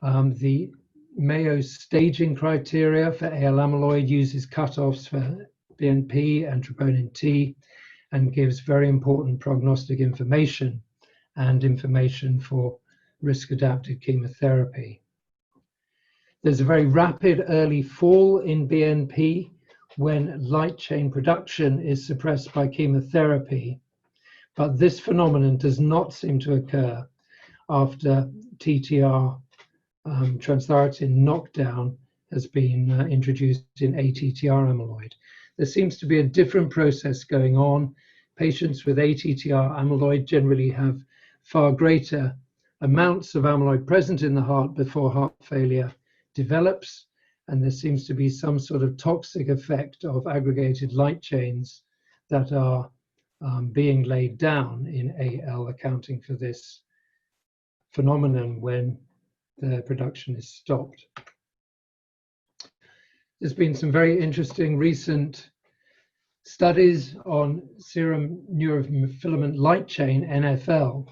The Mayo staging criteria for AL amyloid uses cutoffs for BNP and troponin T and gives very important prognostic information and information for risk-adapted chemotherapy. There's a very rapid early fall in BNP when light chain production is suppressed by chemotherapy, but this phenomenon does not seem to occur after TTR transthyretin knockdown has been introduced in ATTR amyloid. There seems to be a different process going on. Patients with ATTR amyloid generally have far greater amounts of amyloid present in the heart before heart failure develops, and there seems to be some sort of toxic effect of aggregated light chains that are being laid down in AL, accounting for this phenomenon when the production is stopped. There's been some very interesting recent studies on serum neurofilament light chain, NFL,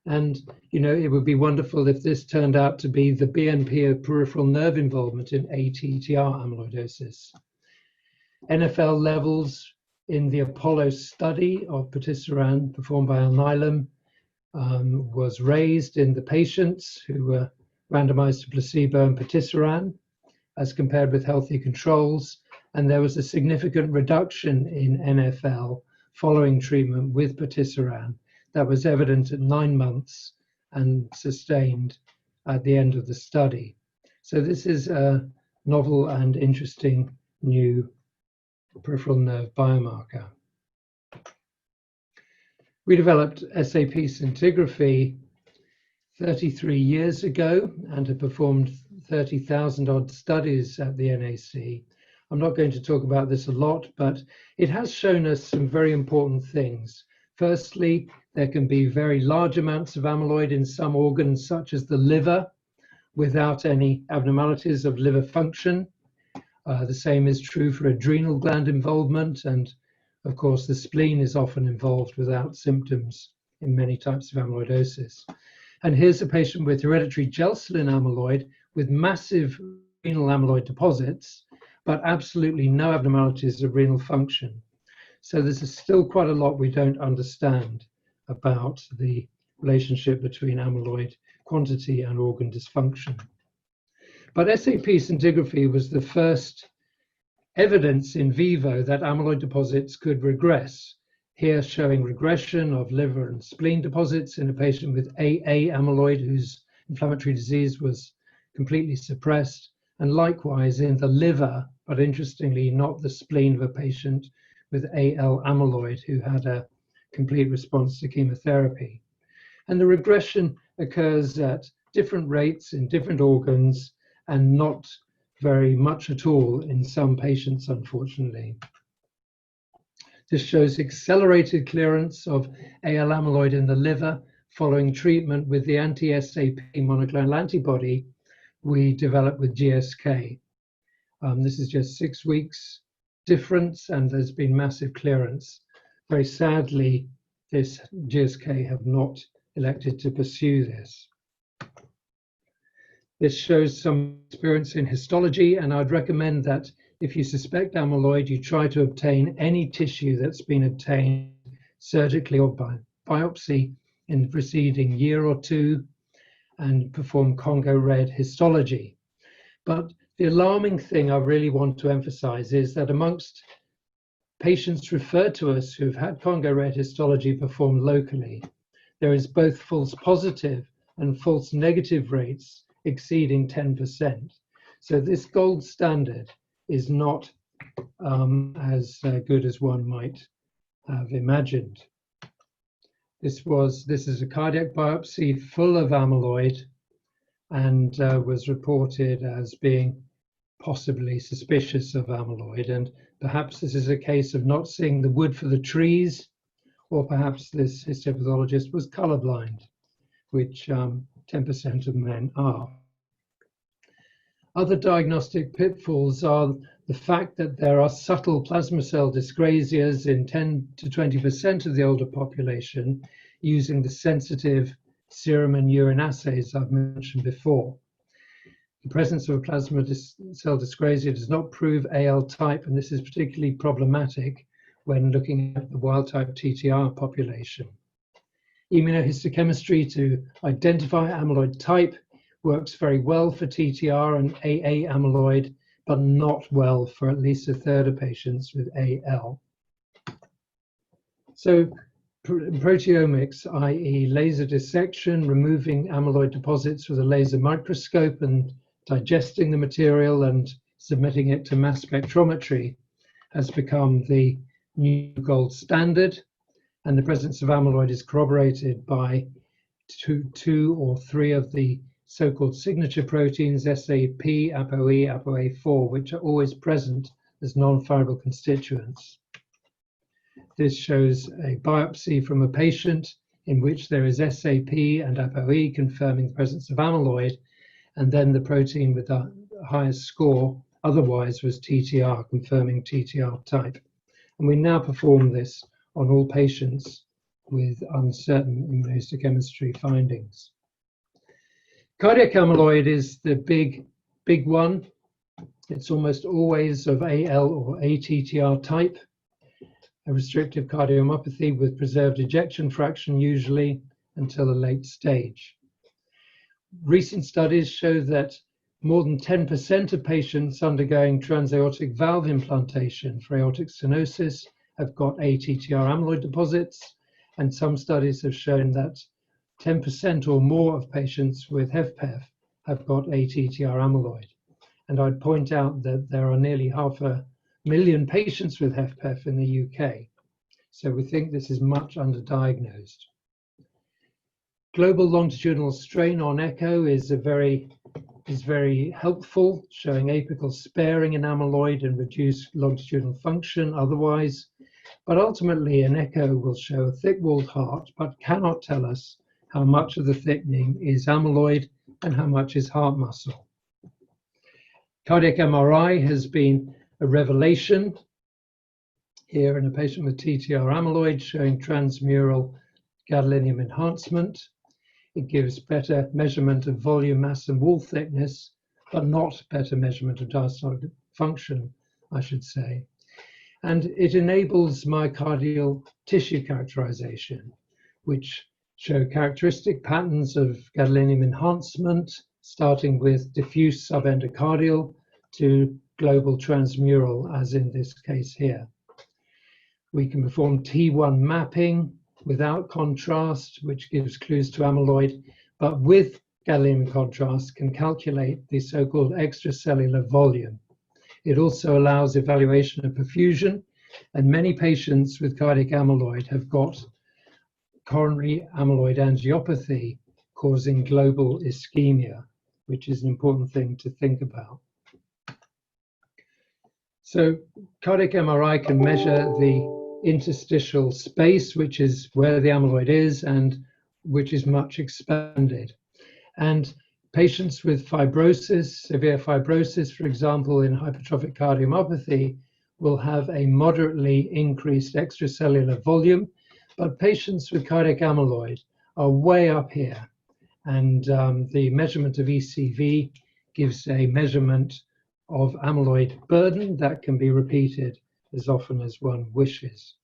and it would be wonderful if this turned out to be the BNP of peripheral nerve involvement in ATTR amyloidosis. NFL levels in the Apollo study of patisiran performed by Alnylam was raised in the patients who were randomized to placebo and patisiran as compared with healthy controls, and there was a significant reduction in NFL following treatment with patisiran that was evident at 9 months and sustained at the end of the study. So this is a novel and interesting new peripheral nerve biomarker. We developed SAP scintigraphy 33 years ago and have performed 30,000 odd studies at the NAC. I'm not going to talk about this a lot, but it has shown us some very important things. Firstly, there can be very large amounts of amyloid in some organs, such as the liver, without any abnormalities of liver function. The same is true for adrenal gland involvement, and of course the spleen is often involved without symptoms in many types of amyloidosis. And here's a patient with hereditary Gelsellin amyloid with massive renal amyloid deposits, but absolutely no abnormalities of renal function. So there's still quite a lot we don't understand about the relationship between amyloid quantity and organ dysfunction. But SAP scintigraphy was the first evidence in vivo that amyloid deposits could regress. Here showing regression of liver and spleen deposits in a patient with AA amyloid whose inflammatory disease was completely suppressed, and likewise in the liver, but interestingly not the spleen of a patient with AL amyloid who had a complete response to chemotherapy. And the regression occurs at different rates in different organs and not very much at all in some patients, unfortunately. This shows accelerated clearance of AL amyloid in the liver following treatment with the anti-SAP monoclonal antibody we developed with GSK. This is just 6 weeks difference, and there's been massive clearance. Very sadly, this GSK have not elected to pursue this. This shows some experience in histology, and I'd recommend that if you suspect amyloid, you try to obtain any tissue that's been obtained surgically or by biopsy in the preceding year or two and perform Congo red histology. But the alarming thing I really want to emphasize is that amongst patients referred to us who've had Congo red histology performed locally, there is both false positive and false negative rates exceeding 10%. So this gold standard is not as good as one might have imagined. This is a cardiac biopsy full of amyloid and was reported as being possibly suspicious of amyloid. And perhaps this is a case of not seeing the wood for the trees, or perhaps this histopathologist was colorblind, which 10% of men are. Other diagnostic pitfalls are the fact that there are subtle plasma cell dyscrasias in 10 to 20% of the older population using the sensitive serum and urine assays I've mentioned before. The presence of a plasma cell dyscrasia does not prove AL type, and this is particularly problematic when looking at the wild-type TTR population. Immunohistochemistry to identify amyloid type works very well for TTR and AA amyloid, but not well for at least a third of patients with AL. So proteomics, i.e. laser dissection, removing amyloid deposits with a laser microscope and digesting the material and submitting it to mass spectrometry, has become the new gold standard. And the presence of amyloid is corroborated by two or three of the so-called signature proteins, SAP, ApoE, ApoA4, which are always present as non-fibril constituents. This shows a biopsy from a patient in which there is SAP and ApoE confirming the presence of amyloid, and then the protein with the highest score otherwise was TTR, confirming TTR type. And we now perform this on all patients with uncertain immunohistochemistry findings. Cardiac amyloid is the big one. It's almost always of AL or ATTR type, a restrictive cardiomyopathy with preserved ejection fraction usually until a late stage. Recent studies show that more than 10% of patients undergoing transaortic valve implantation for aortic stenosis have got ATTR amyloid deposits, and some studies have shown that 10% or more of patients with HFpEF have got ATTR amyloid. And I'd point out that there are nearly 500,000 patients with HFpEF in the UK. So we think this is much underdiagnosed. Global longitudinal strain on echo is very helpful, showing apical sparing in amyloid and reduced longitudinal function otherwise. But ultimately, an echo will show a thick-walled heart, but cannot tell us how much of the thickening is amyloid and how much is heart muscle. Cardiac MRI has been a revelation here in a patient with TTR amyloid showing transmural gadolinium enhancement. It gives better measurement of volume, mass, and wall thickness, but not better measurement of diastolic function, I should say. And it enables myocardial tissue characterization, which show characteristic patterns of gadolinium enhancement, starting with diffuse subendocardial to global transmural, as in this case here. We can perform T1 mapping without contrast, which gives clues to amyloid, but with gadolinium contrast can calculate the so-called extracellular volume. It also allows evaluation of perfusion, and many patients with cardiac amyloid have got coronary amyloid angiopathy causing global ischemia, which is an important thing to think about. So cardiac MRI can measure the interstitial space, which is where the amyloid is and which is much expanded. And patients with fibrosis, severe fibrosis, for example, in hypertrophic cardiomyopathy, will have a moderately increased extracellular volume, but patients with cardiac amyloid are way up here. And the measurement of ECV gives a measurement of amyloid burden that can be repeated as often as one wishes.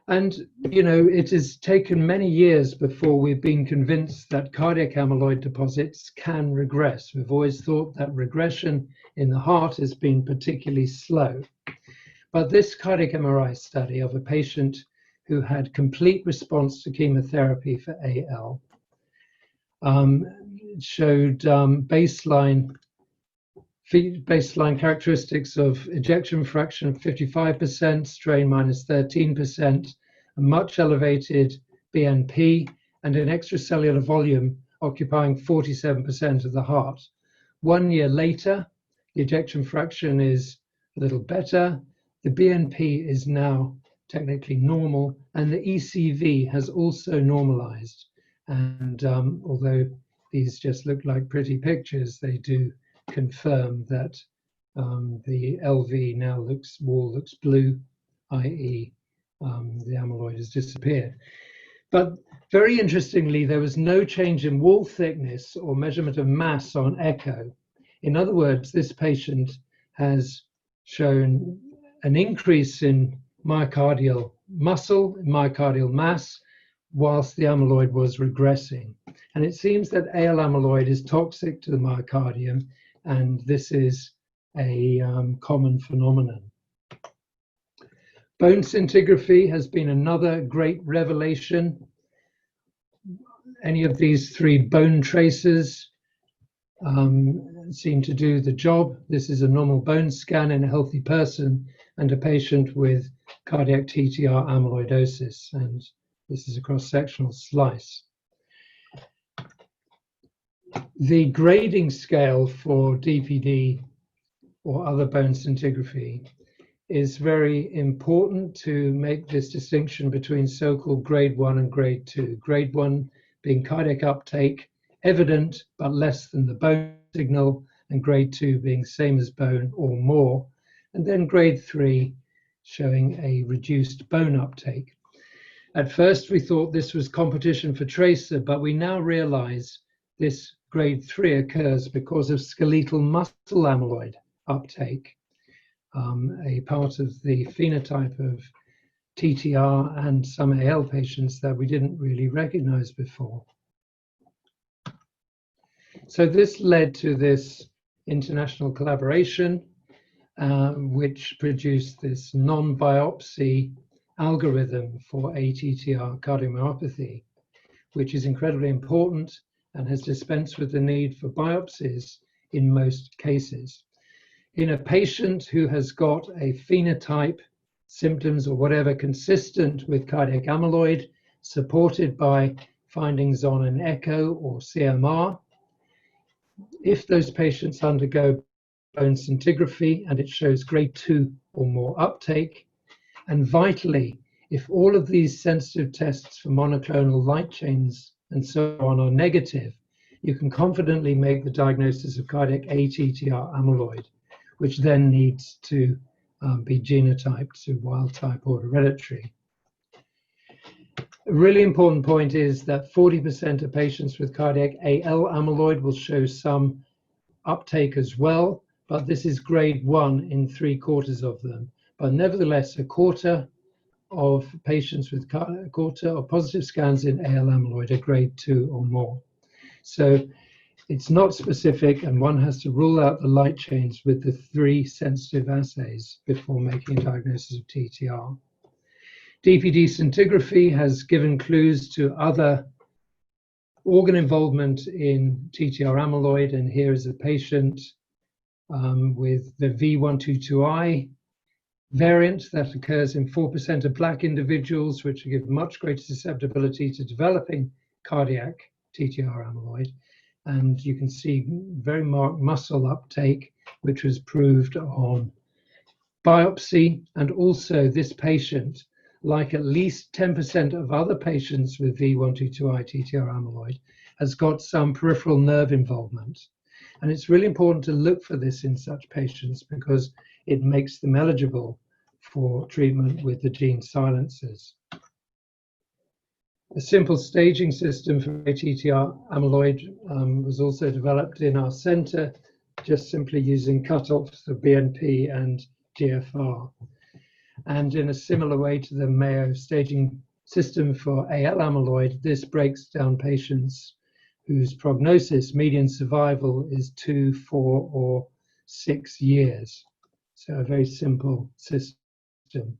And, you know, it has taken many years before we've been convinced that cardiac amyloid deposits can regress. We've always thought that regression in the heart has been particularly slow. But this cardiac MRI study of a patient who had complete response to chemotherapy for AL showed baseline characteristics of ejection fraction of 55%, strain minus 13%, a much elevated BNP, and an extracellular volume occupying 47% of the heart. 1 year later, the ejection fraction is a little better. The BNP is now technically normal, and the ECV has also normalized. And although these just look like pretty pictures, they do confirm that the LV now wall looks blue, i.e. The amyloid has disappeared. But very interestingly, there was no change in wall thickness or measurement of mass on echo. In other words, this patient has shown an increase in myocardial muscle, myocardial mass, whilst the amyloid was regressing. And it seems that AL amyloid is toxic to the myocardium, and this is a common phenomenon. Bone scintigraphy has been another great revelation. Any of these three bone tracers seem to do the job. This is a normal bone scan in a healthy person and a patient with cardiac TTR amyloidosis, and this is a cross-sectional slice. The grading scale for DPD or other bone scintigraphy is very important to make this distinction between so-called grade 1 and grade 2. Grade 1 being cardiac uptake, evident but less than the bone signal, and grade 2 being same as bone or more, and then grade 3 showing a reduced bone uptake. At first we thought this was competition for tracer, but we now realize this grade 3 occurs because of skeletal muscle amyloid uptake, a part of the phenotype of TTR and some AL patients that we didn't really recognize before. So this led to this international collaboration, which produced this non-biopsy algorithm for ATTR cardiomyopathy, which is incredibly important and has dispensed with the need for biopsies in most cases. In a patient who has got a phenotype, symptoms or whatever consistent with cardiac amyloid, supported by findings on an echo or CMR, if those patients undergo bone scintigraphy and it shows grade 2 or more uptake, and vitally, if all of these sensitive tests for monoclonal light chains and so on are negative, you can confidently make the diagnosis of cardiac ATTR amyloid, which then needs to be genotyped to wild type or hereditary. A really important point is that 40% of patients with cardiac AL amyloid will show some uptake as well, but this is grade 1 in 3/4 of them. But nevertheless, a quarter of patients with positive scans in AL amyloid are grade 2 or more. So it's not specific, and one has to rule out the light chains with the 3 sensitive assays before making a diagnosis of TTR. DPD scintigraphy has given clues to other organ involvement in TTR amyloid, and here is a patient with the V122I variant that occurs in 4% of Black individuals, which give much greater susceptibility to developing cardiac TTR amyloid. And you can see very marked muscle uptake, which was proved on biopsy. And also this patient, like at least 10% of other patients with V122I TTR amyloid, has got some peripheral nerve involvement. And it's really important to look for this in such patients because it makes them eligible for treatment with the gene silencers. A simple staging system for ATTR amyloid was also developed in our center, just simply using cutoffs of BNP and GFR. And in a similar way to the Mayo staging system for AL amyloid, this breaks down patients whose prognosis, median survival, is 2, 4, or 6 years. So a very simple system.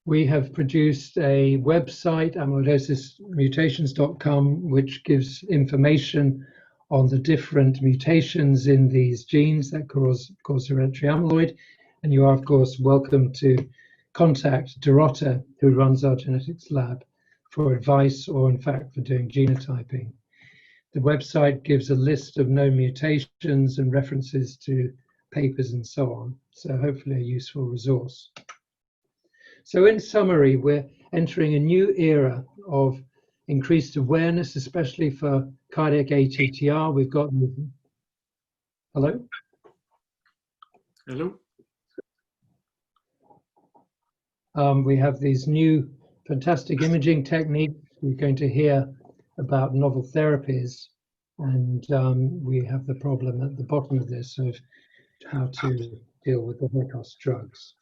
We have produced a website, amyloidosismutations.com, which gives information on the different mutations in these genes that cause hereditary amyloid. And you are, of course, welcome to contact Dorota, who runs our genetics lab, for advice or, in fact, for doing genotyping. The website gives a list of known mutations and references to papers and so on. So hopefully a useful resource. So in summary, we're entering a new era of increased awareness, especially for cardiac ATTR. We've got... Hello? Hello? We have these new fantastic imaging techniques. We're going to hear about novel therapies, and we have the problem at the bottom of this of how to deal with the high-cost drugs.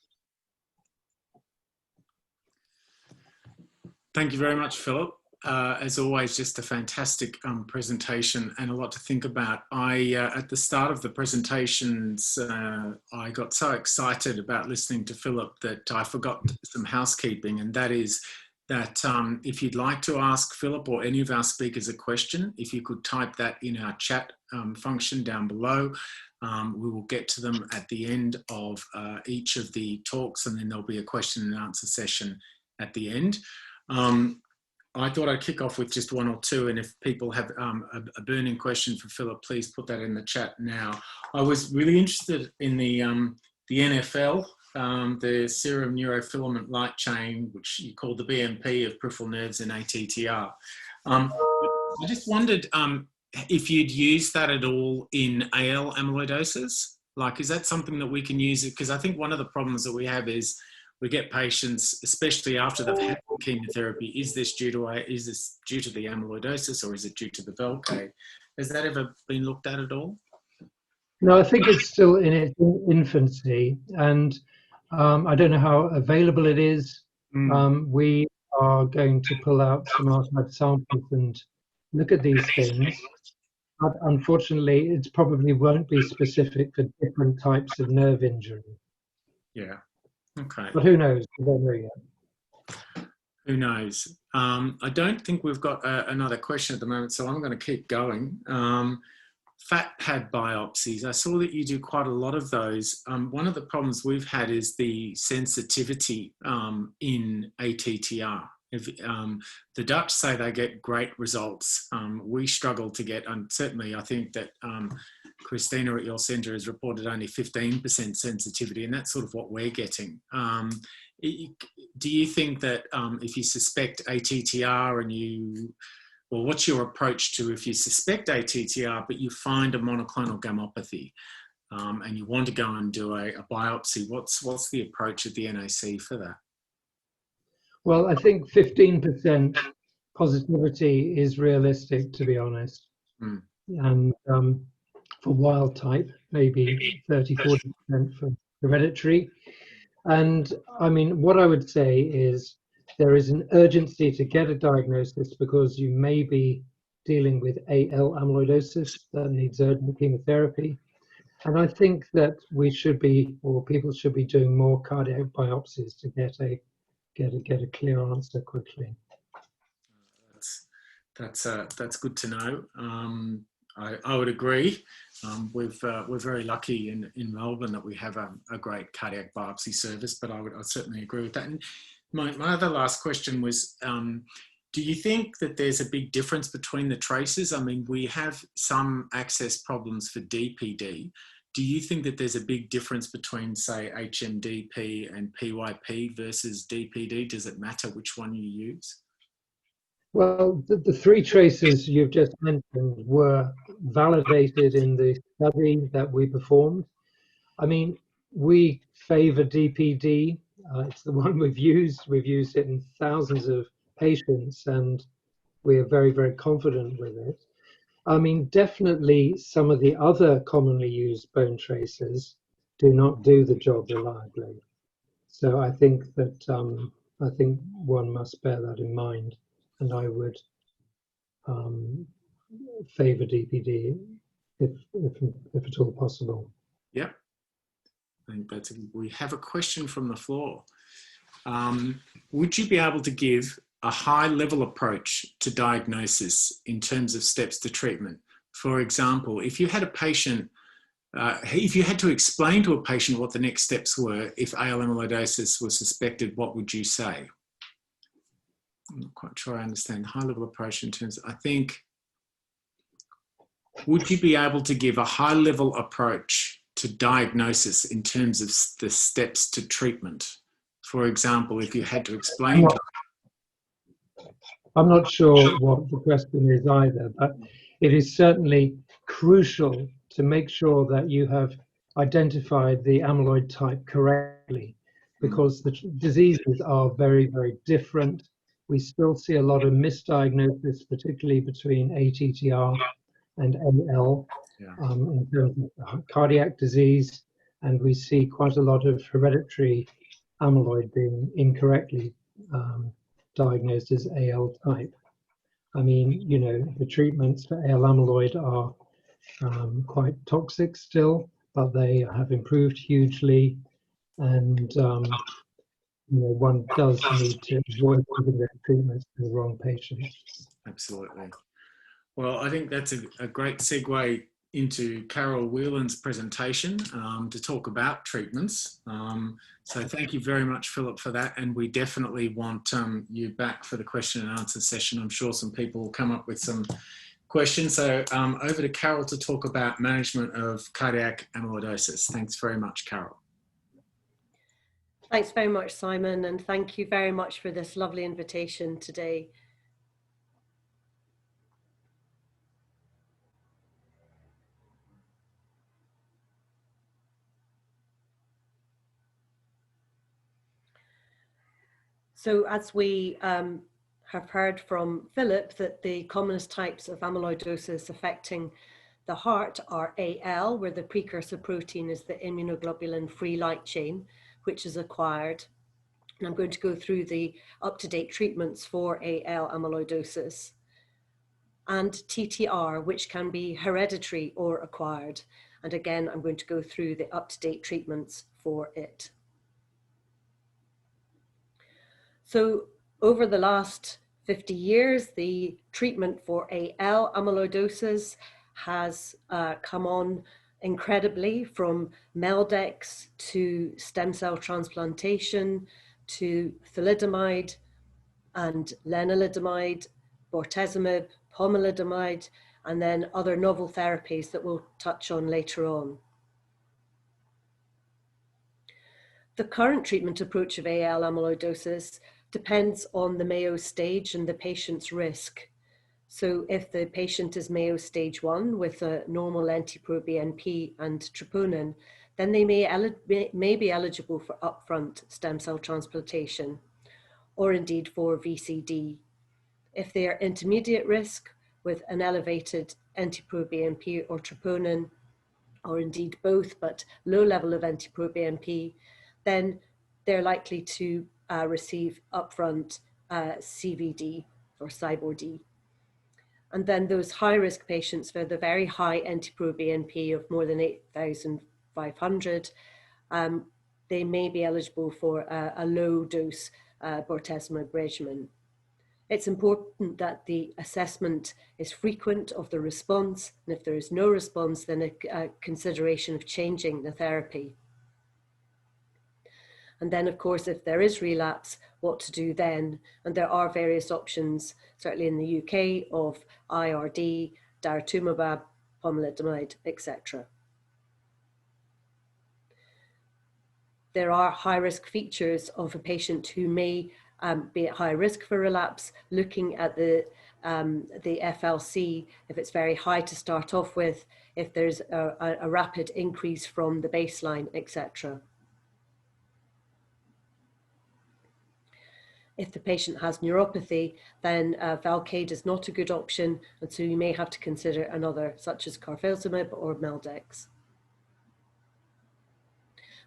Thank you very much, Philip. As always, just a fantastic presentation and a lot to think about. At the start of the presentations, I got so excited about listening to Philip that I forgot some housekeeping, and that is that if you'd like to ask Philip or any of our speakers a question, if you could type that in our chat function down below, we will get to them at the end of each of the talks, and then there'll be a question and answer session at the end. I thought I'd kick off with just one or two, and if people have a burning question for Philip, please put that in the chat now. I was really interested in the NFL, the serum neurofilament light chain, which you call the BMP of peripheral nerves in ATTR. I just wondered if you'd use that at all in AL amyloidosis. Like, is that something that we can use? Because I think one of the problems that we have is we get patients, especially after they've had chemotherapy, is this due to the amyloidosis, or is it due to the Velcade? Has that ever been looked at all? No, I think it's still in its infancy, and I don't know how available it is. We are going to pull out some archive samples and look at these things. But unfortunately, it probably won't be specific for different types of nerve injury. Yeah. Okay. But who knows? We don't know yet. Who knows? I don't think we've got another question at the moment, so I'm going to keep going. Fat pad biopsies. I saw that you do quite a lot of those. One of the problems we've had is the sensitivity in ATTR. The Dutch say they get great results. We struggle to get, and certainly I think that Christina at your centre has reported only 15% sensitivity, and that's sort of what we're getting. Do you think that if you suspect ATTR well, what's your approach to if you suspect ATTR but you find a monoclonal gammopathy and you want to go and do a biopsy, what's the approach at the NAC for that? Well, I think 15% positivity is realistic, to be honest. And for wild type, maybe 30–40% for hereditary. And I mean, what I would say is there is an urgency to get a diagnosis because you may be dealing with AL amyloidosis that needs urgent chemotherapy. And I think that we should be, or people should be, doing more cardiac biopsies to get a clear answer quickly. That's good to know. I would agree. We're very lucky in Melbourne that we have a great cardiac biopsy service, but I'd certainly agree with that. And my other last question was, do you think that there's a big difference between the traces? I mean, we have some access problems for DPD. Do you think that there's a big difference between, say, HMDP and PYP versus DPD? Does it matter which one you use? Well, the three traces you've just mentioned were validated in the study that we performed. I mean, we favor DPD. It's the one we've used. We've used it in thousands of patients, and we are very, very confident with it. I mean, definitely some of the other commonly used bone tracers do not do the job reliably. So I think that one must bear that in mind. And I would favour DPD if at all possible. Yeah, I think we have a question from the floor. Would you be able to give a high-level approach to diagnosis in terms of steps to treatment? For example, if you had a patient, if you had to explain to a patient what the next steps were if AL amyloidosis was suspected, what would you say? I'm not quite sure I understand. High-level approach in terms of, I think, would you be able to give a high-level approach to diagnosis in terms of the steps to treatment? For example, if you had to explain I'm not sure what the question is either, but it is certainly crucial to make sure that you have identified the amyloid type correctly, because the diseases are very, very different. We still see a lot of misdiagnosis, particularly between ATTR and AL, in terms of cardiac disease, and we see quite a lot of hereditary amyloid being incorrectly diagnosed as AL type. I mean, you know, the treatments for AL amyloid are quite toxic still, but they have improved hugely, and you know, one does need to avoid giving their treatments to the wrong patients. Absolutely. Well, I think that's a great segue into Carol Whelan's presentation to talk about treatments. So thank you very much, Philip, for that. And we definitely want you back for the question and answer session. I'm sure some people will come up with some questions. So over to Carol to talk about management of cardiac amyloidosis. Thanks very much, Carol. Thanks very much, Simon, and thank you very much for this lovely invitation today. So as we have heard from Philip, that the commonest types of amyloidosis affecting the heart are AL, where the precursor protein is the immunoglobulin free light chain, which is acquired. And I'm going to go through the up-to-date treatments for AL amyloidosis. And TTR, which can be hereditary or acquired. And again, I'm going to go through the up-to-date treatments for it. So over the last 50 years, the treatment for AL amyloidosis has come on incredibly, from Meldex to stem cell transplantation to thalidomide and lenalidomide, bortezomib, pomalidomide, and then other novel therapies that we'll touch on later on. The current treatment approach of AL amyloidosis depends on the Mayo stage and the patient's risk. So if the patient is Mayo stage 1 with a normal NT-proBNP and troponin, then they may be eligible for upfront stem cell transplantation, or indeed for VCD. If they are intermediate risk with an elevated NT-proBNP or troponin, or indeed both, but low level of NT-proBNP, then they're likely to receive upfront CVD or CyBorD. And then those high-risk patients for the very high NT-proBNP of more than 8,500, they may be eligible for a low-dose bortezomib regimen. It's important that the assessment is frequent of the response, and if there is no response, then a consideration of changing the therapy. And then, of course, if there is relapse, what to do then? And there are various options, certainly in the UK, of IRD, daratumumab, pomalidomide, etc. There are high-risk features of a patient who may be at high risk for relapse, looking at the FLC, if it's very high to start off with, if there's a rapid increase from the baseline, etc. If the patient has neuropathy, then Velcade is not a good option, and so you may have to consider another, such as carfilzomib or Meldex.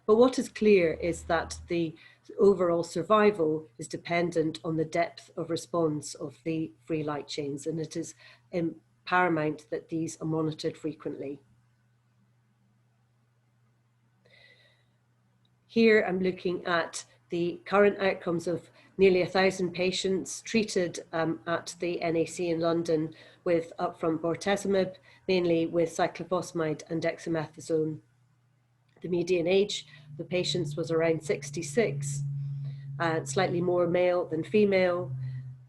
But what is clear is that the overall survival is dependent on the depth of response of the free light chains, and it is paramount that these are monitored frequently. Here I'm looking at the current outcomes of nearly 1,000 patients treated at the NAC in London with upfront bortezomib, mainly with cyclophosphamide and dexamethasone. The median age of the patients was around 66, slightly more male than female,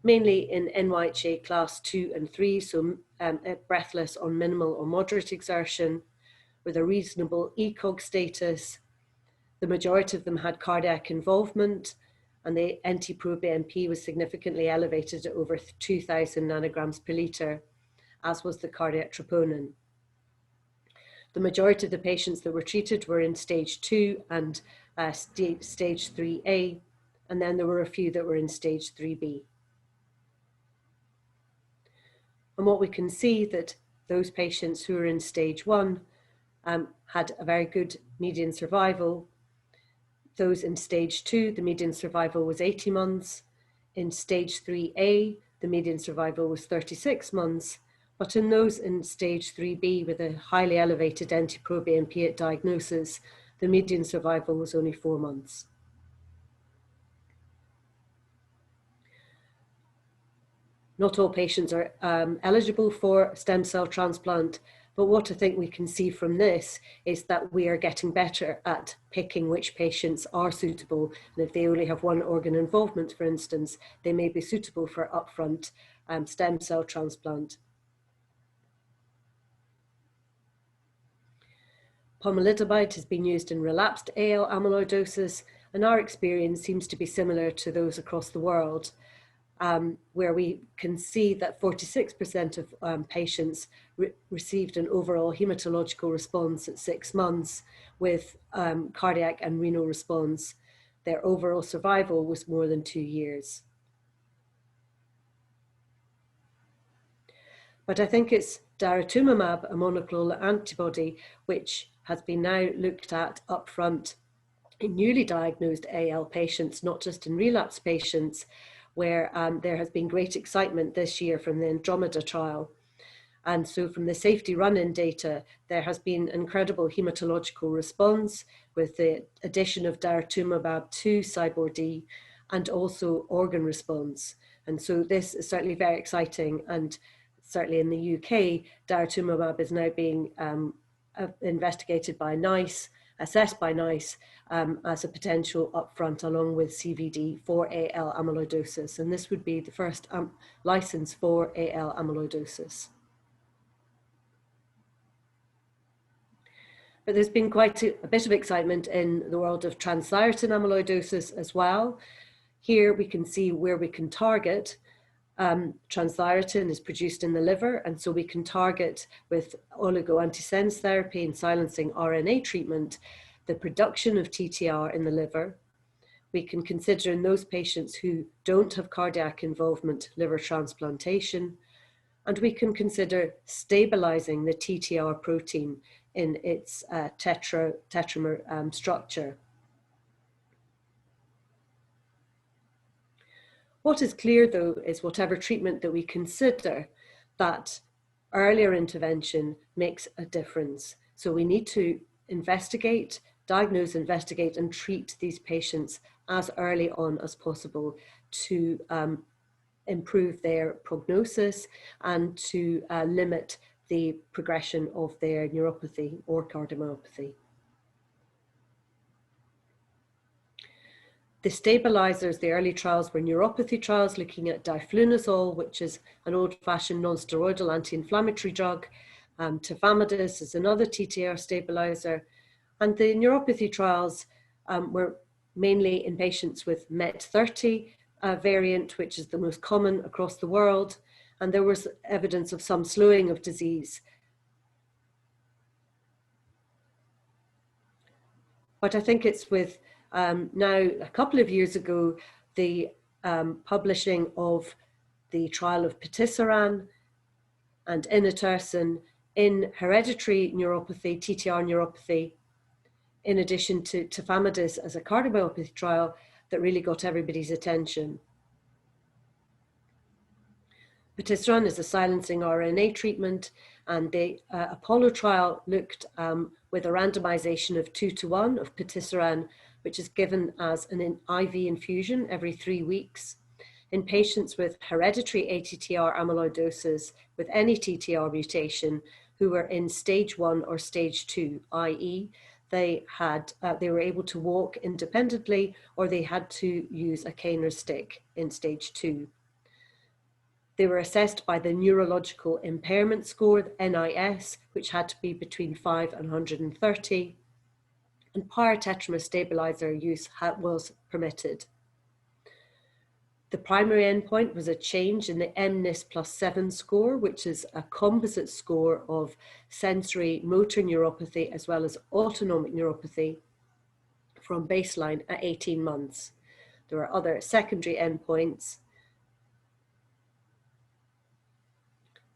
mainly in NYHA class 2 and 3, so breathless on minimal or moderate exertion, with a reasonable ECOG status. The majority of them had cardiac involvement, and the NT-proBNP was significantly elevated at over 2,000 nanograms per litre, as was the cardiac troponin. The majority of the patients that were treated were in stage 2 and stage 3A, and then there were a few that were in stage 3B. And what we can see that those patients who are in stage 1 had a very good median survival. Those in stage 2, the median survival was 80 months. In stage 3A, the median survival was 36 months. But in those in stage 3B with a highly elevated NT-proBNP at diagnosis, the median survival was only 4 months. Not all patients are eligible for stem cell transplant, but what I think we can see from this is that we are getting better at picking which patients are suitable. And if they only have one organ involvement, for instance, they may be suitable for upfront stem cell transplant. Pomalidomide has been used in relapsed AL amyloidosis, and our experience seems to be similar to those across the world. Where we can see that 46% of patients received an overall hematological response at 6 months with cardiac and renal response. Their overall survival was more than 2 years. But I think it's daratumumab, a monoclonal antibody, which has been now looked at upfront in newly diagnosed AL patients, not just in relapse patients, where there has been great excitement this year from the Andromeda trial. And so from the safety run-in data, there has been incredible hematological response with the addition of daratumumab to CyBorD and also organ response. And so this is certainly very exciting, and certainly in the UK, daratumumab is now being investigated by NICE, assessed by NICE as a potential upfront along with CVD for AL amyloidosis. And this would be the first license for AL amyloidosis. But there's been quite a bit of excitement in the world of transthyretin amyloidosis as well. Here we can see where we can target. Transthyretin is produced in the liver, and so we can target with oligoantisense therapy and silencing RNA treatment the production of TTR in the liver. We can consider in those patients who don't have cardiac involvement liver transplantation, and we can consider stabilizing the TTR protein in its tetramer structure. What is clear, though, is whatever treatment that we consider, that earlier intervention makes a difference. So we need to investigate, diagnose, investigate, and treat these patients as early on as possible to improve their prognosis and to limit the progression of their neuropathy or cardiomyopathy. The stabilizers, the early trials were neuropathy trials looking at diflunisal, which is an old-fashioned non-steroidal anti-inflammatory drug. Tafamidis is another TTR stabilizer. And the neuropathy trials were mainly in patients with MET30 variant, which is the most common across the world. And there was evidence of some slowing of disease. But I think it's with now, a couple of years ago, the publishing of the trial of patisiran and inotersen in hereditary neuropathy, TTR neuropathy, in addition to tafamidis as a cardiomyopathy trial, that really got everybody's attention. Patisiran is a silencing RNA treatment, and the Apollo trial looked with a randomization of 2:1 of patisiran, which is given as an IV infusion every 3 weeks in patients with hereditary ATTR amyloidosis with any TTR mutation who were in stage 1 or stage 2, i.e. they were able to walk independently or they had to use a cane or stick in stage 2. They were assessed by the neurological impairment score, NIS, which had to be between 5 and 130. And paratetramer stabilizer use was permitted. The primary endpoint was a change in the mNIS+7 score, which is a composite score of sensory motor neuropathy as well as autonomic neuropathy from baseline at 18 months. There are other secondary endpoints.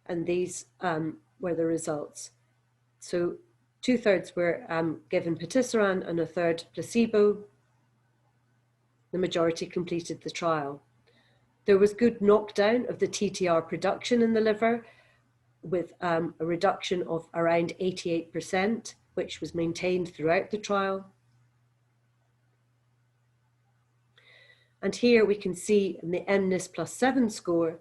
And these were the results. So 2/3 were given patisiran and 1/3 placebo. The majority completed the trial. There was good knockdown of the TTR production in the liver, with a reduction of around 88%, which was maintained throughout the trial. And here we can see in the mNIS+7 score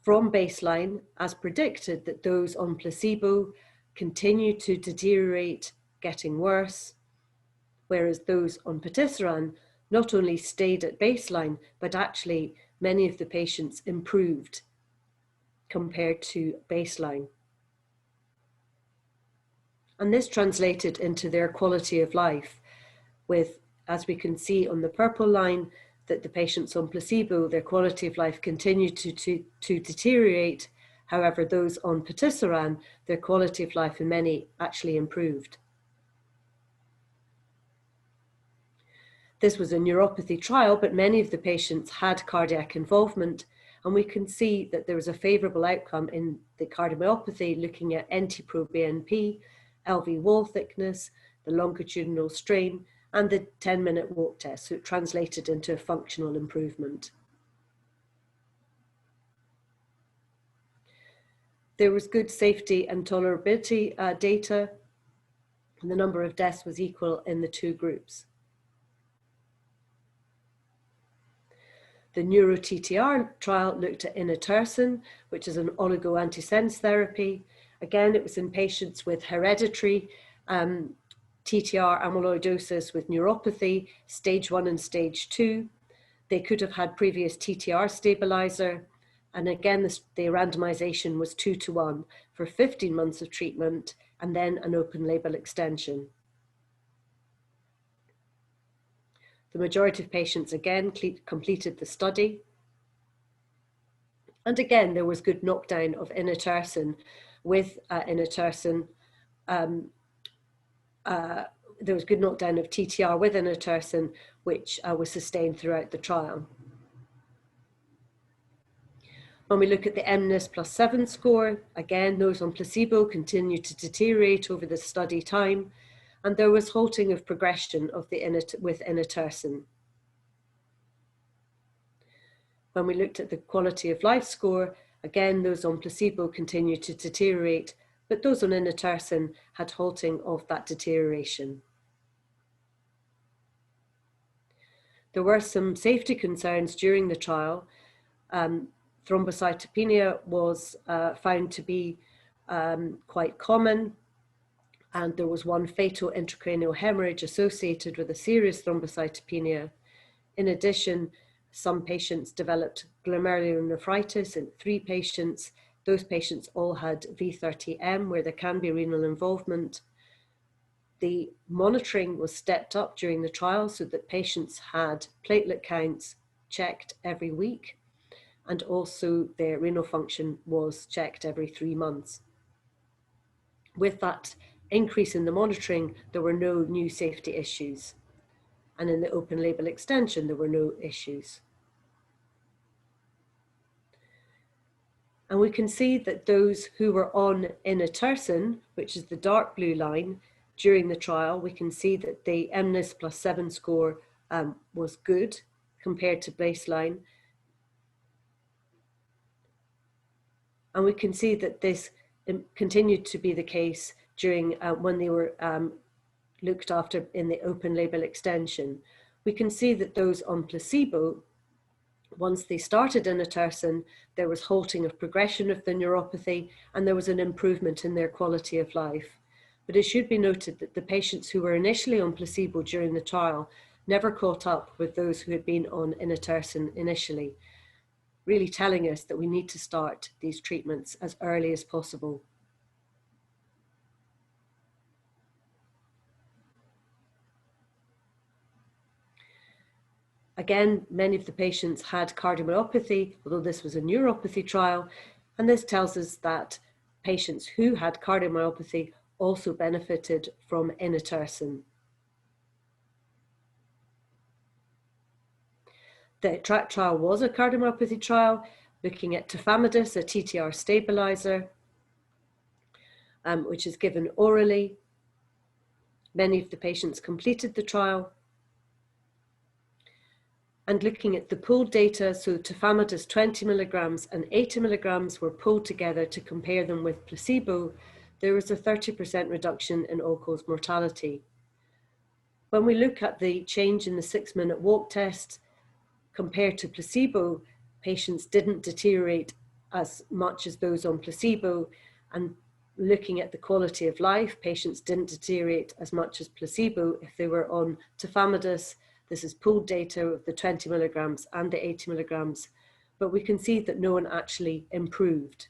from baseline, as predicted, that those on placebo continue to deteriorate, getting worse, whereas those on patisiran not only stayed at baseline, but actually many of the patients improved compared to baseline. And this translated into their quality of life with, as we can see on the purple line, that the patients on placebo, their quality of life continued to deteriorate. However, those on patisiran, their quality of life in many actually improved. This was a neuropathy trial, but many of the patients had cardiac involvement, and we can see that there was a favourable outcome in the cardiomyopathy, looking at NT-proBNP, LV wall thickness, the longitudinal strain, and the 10-minute walk test. So it translated into a functional improvement. There was good safety and tolerability data, and the number of deaths was equal in the two groups. The NEURO-TTR trial looked at inotersen, which is an oligoantisense therapy. Again, it was in patients with hereditary TTR amyloidosis with neuropathy, stage 1 and stage 2. They could have had previous TTR stabilizer. And again, the randomization was 2:1 for 15 months of treatment and then an open label extension. The majority of patients again completed the study. And again, there was good knockdown of inotersen with inotersen. There was good knockdown of TTR with inotersen, which was sustained throughout the trial. When we look at the mNIS+7 score, again, those on placebo continued to deteriorate over the study time, and there was halting of progression of with inotersen. When we looked at the quality of life score, again, those on placebo continued to deteriorate, but those on inotersen had halting of that deterioration. There were some safety concerns during the trial. Thrombocytopenia was found to be quite common, and there was one fatal intracranial hemorrhage associated with a serious thrombocytopenia. In addition, some patients developed glomerulonephritis in 3 patients. Those patients all had V30M, where there can be renal involvement. The monitoring was stepped up during the trial so that patients had platelet counts checked every week, and also their renal function was checked every 3 months. With that increase in the monitoring, there were no new safety issues. And in the open label extension, there were no issues. And we can see that those who were on inotersen, which is the dark blue line, during the trial, we can see that the mNIS+7 score was good compared to baseline. And we can see that this continued to be the case during when they were looked after in the open label extension. We can see that those on placebo, once they started inotersen, there was halting of progression of the neuropathy, and there was an improvement in their quality of life. But it should be noted that the patients who were initially on placebo during the trial never caught up with those who had been on inotersen initially, really telling us that we need to start these treatments as early as possible. Again, many of the patients had cardiomyopathy, although this was a neuropathy trial, and this tells us that patients who had cardiomyopathy also benefited from inotersen. The ATTRACT trial was a cardiomyopathy trial, looking at tafamidis, a TTR stabilizer, which is given orally. Many of the patients completed the trial. And looking at the pooled data, so tafamidis 20 milligrams and 80 milligrams were pulled together to compare them with placebo, there was a 30% reduction in all-cause mortality. When we look at the change in the 6-minute walk test compared to placebo, patients didn't deteriorate as much as those on placebo, and looking at the quality of life, patients didn't deteriorate as much as placebo if they were on tafamidis. This is pooled data of the 20 milligrams and the 80 milligrams, but we can see that no one actually improved.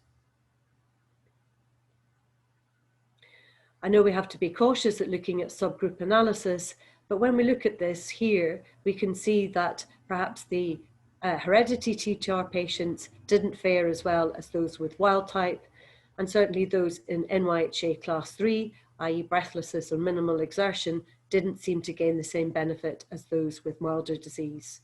I know we have to be cautious at looking at subgroup analysis, but when we look at this here, we can see that perhaps the hereditary TTR patients didn't fare as well as those with wild type, and certainly those in NYHA class 3, i.e. breathlessness or minimal exertion, didn't seem to gain the same benefit as those with milder disease.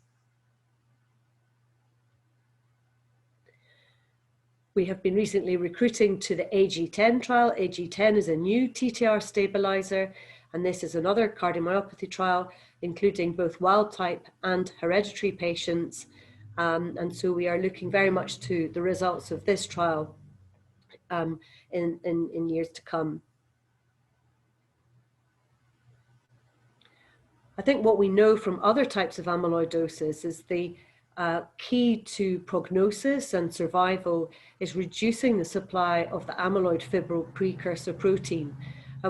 We have been recently recruiting to the AG10 trial. AG10 is a new TTR stabilizer, and this is another cardiomyopathy trial, including both wild type and hereditary patients. And so we are looking very much to the results of this trial in years to come. I think what we know from other types of amyloidosis is the key to prognosis and survival is reducing the supply of the amyloid fibril precursor protein.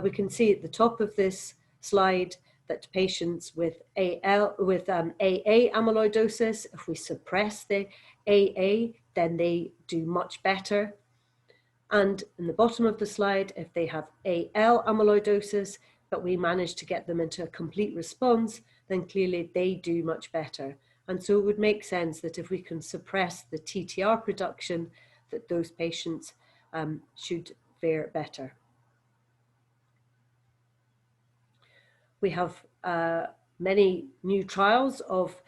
We can see at the top of this slide that patients with AA amyloidosis, if we suppress the AA, then they do much better. And in the bottom of the slide, if they have AL amyloidosis, but we manage to get them into a complete response, then clearly they do much better. And so it would make sense that if we can suppress the TTR production, that those patients should fare better. We have many new trials of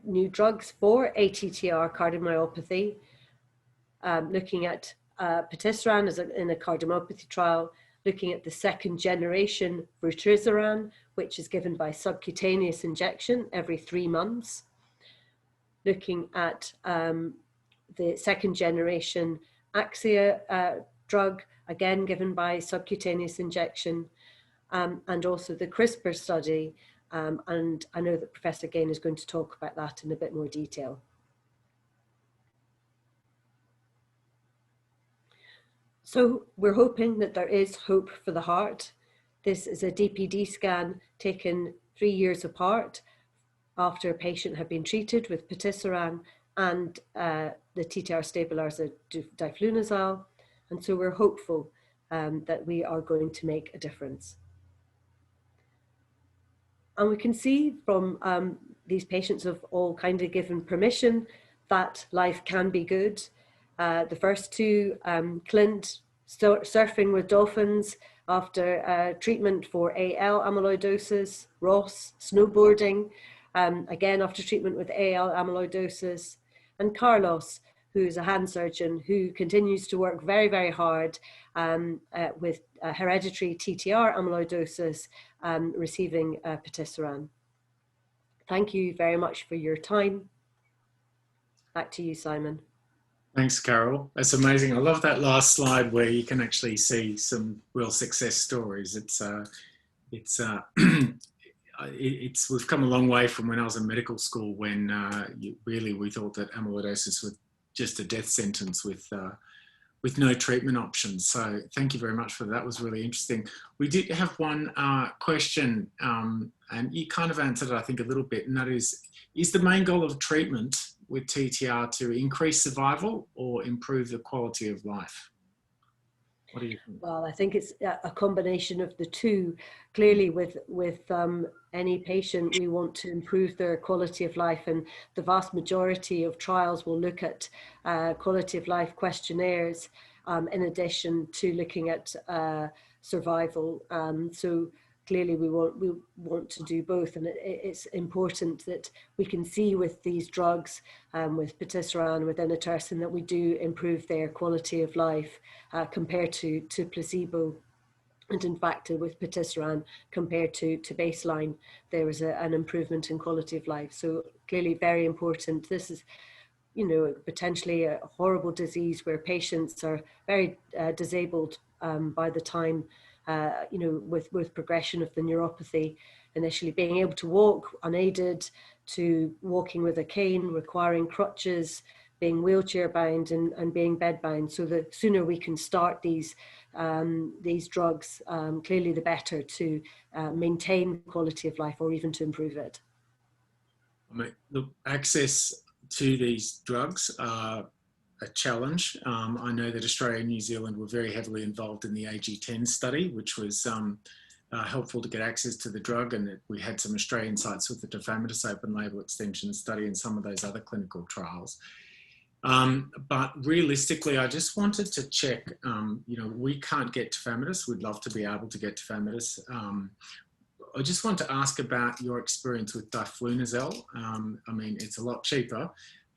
new drugs for ATTR cardiomyopathy, looking at patisiran in a cardiomyopathy trial, looking at the 2nd generation vutrisiran, which is given by subcutaneous injection every 3 months, looking at the 2nd generation Axia drug, again given by subcutaneous injection, and also the CRISPR study, and I know that Professor Gane is going to talk about that in a bit more detail. So we're hoping that there is hope for the heart. This is a DPD scan taken 3 years apart after a patient had been treated with patisiran and the TTR stabilizer diflunisal. And so we're hopeful that we are going to make a difference. And we can see from these patients have all kind of given permission that life can be good. The first two, Clint surfing with dolphins after treatment for AL amyloidosis, Ross snowboarding, again after treatment with AL amyloidosis, and Carlos, who's a hand surgeon who continues to work very, very hard with hereditary TTR amyloidosis, receiving patisiran. Thank you very much for your time. Back to you, Simon. Thanks, Carol. That's amazing. I love that last slide where you can actually see some real success stories. We've come a long way from when I was in medical school, when we thought that amyloidosis was just a death sentence with no treatment options. So thank you very much for that. That was really interesting. We did have one question, and you kind of answered it, I think, a little bit, and that is the main goal of treatment with TTR to increase survival or improve the quality of life? What do you think? Well, I think it's a combination of the two. Clearly, with any patient, we want to improve their quality of life, and the vast majority of trials will look at quality of life questionnaires in addition to looking at survival. So clearly we want to do both, and it's important that we can see with these drugs, with patisiran, with inotersen, that we do improve their quality of life compared to placebo. And in fact, with patisiran, compared to baseline, there was an improvement in quality of life. So clearly very important. This is, you know, potentially a horrible disease where patients are very disabled by the time, you know, with progression of the neuropathy, initially being able to walk unaided to walking with a cane, requiring crutches, being wheelchair bound and being bed bound. So the sooner we can start these drugs, clearly the better to maintain quality of life or even to improve it. I mean, look, access to these drugs are a challenge. I know that Australia and New Zealand were very heavily involved in the AG10 study, which was helpful to get access to the drug, and we had some Australian sites with the tafamidis open label extension study and some of those other clinical trials. But realistically, I just wanted to check, you know, we can't get tafamidis. We'd love to be able to get tafamidis. I just want to ask about your experience with diflunisal. I mean, it's a lot cheaper.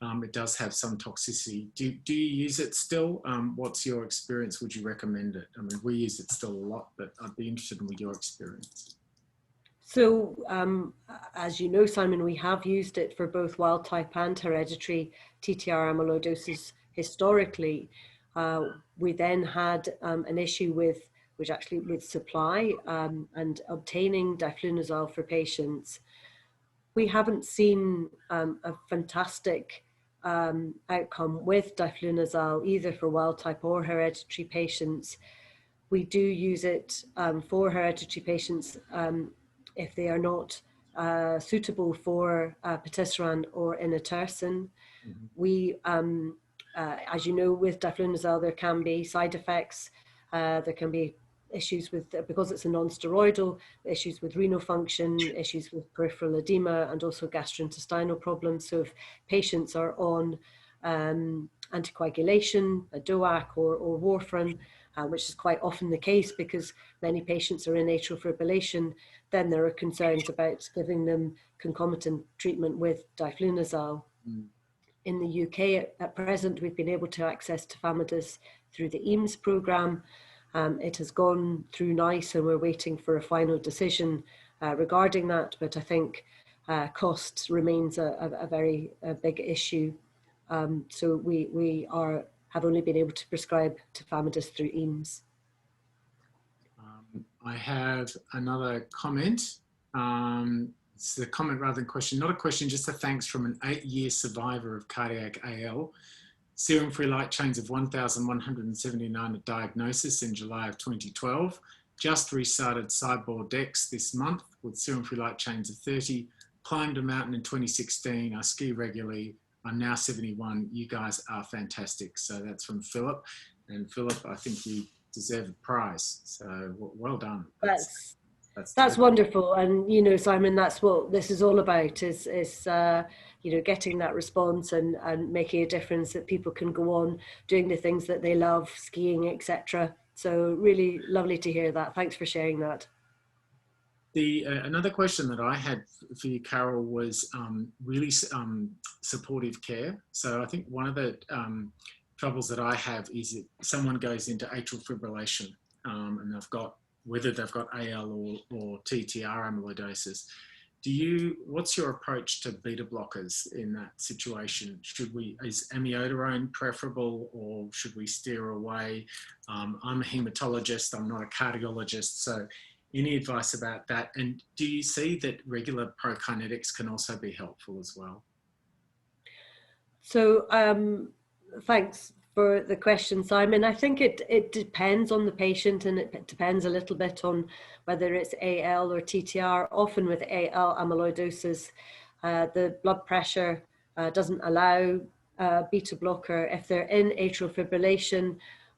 It does have some toxicity. Do you use it still? What's your experience? Would you recommend it? I mean, we use it still a lot, but I'd be interested in your experience. So, as you know, Simon, we have used it for both wild type and hereditary TTR amyloidosis historically. We then had an issue with supply and obtaining diflunisal for patients. We haven't seen a fantastic outcome with diflunisal either for wild type or hereditary patients. We do use it for hereditary patients if they are not suitable for patisiran or inotersen. Mm-hmm. We, as you know, with diflunisal, there can be side effects. There can be issues with, because it's a non-steroidal, issues with renal function, issues with peripheral edema, and also gastrointestinal problems. So if patients are on anticoagulation, a DOAC or warfarin, which is quite often the case because many patients are in atrial fibrillation, then there are concerns about giving them concomitant treatment with diflunisal. Mm. In the UK at present, we've been able to access tafamidis through the EAMS programme. It has gone through NICE and we're waiting for a final decision regarding that, but I think cost remains a very big issue. So we have only been able to prescribe tafamidis through EAMS. I have another comment. It's a comment rather than a question. Not a question, just a thanks from an 8-year survivor of cardiac AL. Serum free light chains of 1,179 at diagnosis in July of 2012. Just restarted Cyborg Dex this month with serum free light chains of 30. Climbed a mountain in 2016. I ski regularly. I'm now 71. You guys are fantastic. So that's from Philip. And Philip, I think you deserve a prize. So well done. That's wonderful. And, you know, Simon, that's what this is all about is you know, getting that response and making a difference that people can go on doing the things that they love, skiing, etc. So really lovely to hear that. Thanks for sharing that. Another question that I had for you, Carol, was really supportive care. So I think one of the troubles that I have is that someone goes into atrial fibrillation and whether they've got AL or TTR amyloidosis. What's your approach to beta blockers in that situation? Is amiodarone preferable or should we steer away? I'm a hematologist, I'm not a cardiologist, so any advice about that? And do you see that regular prokinetics can also be helpful as well? So thanks for the question, Simon. I think it depends on the patient and it depends a little bit on whether it's AL or TTR. Often with AL amyloidosis, the blood pressure doesn't allow beta blocker. If they're in atrial fibrillation,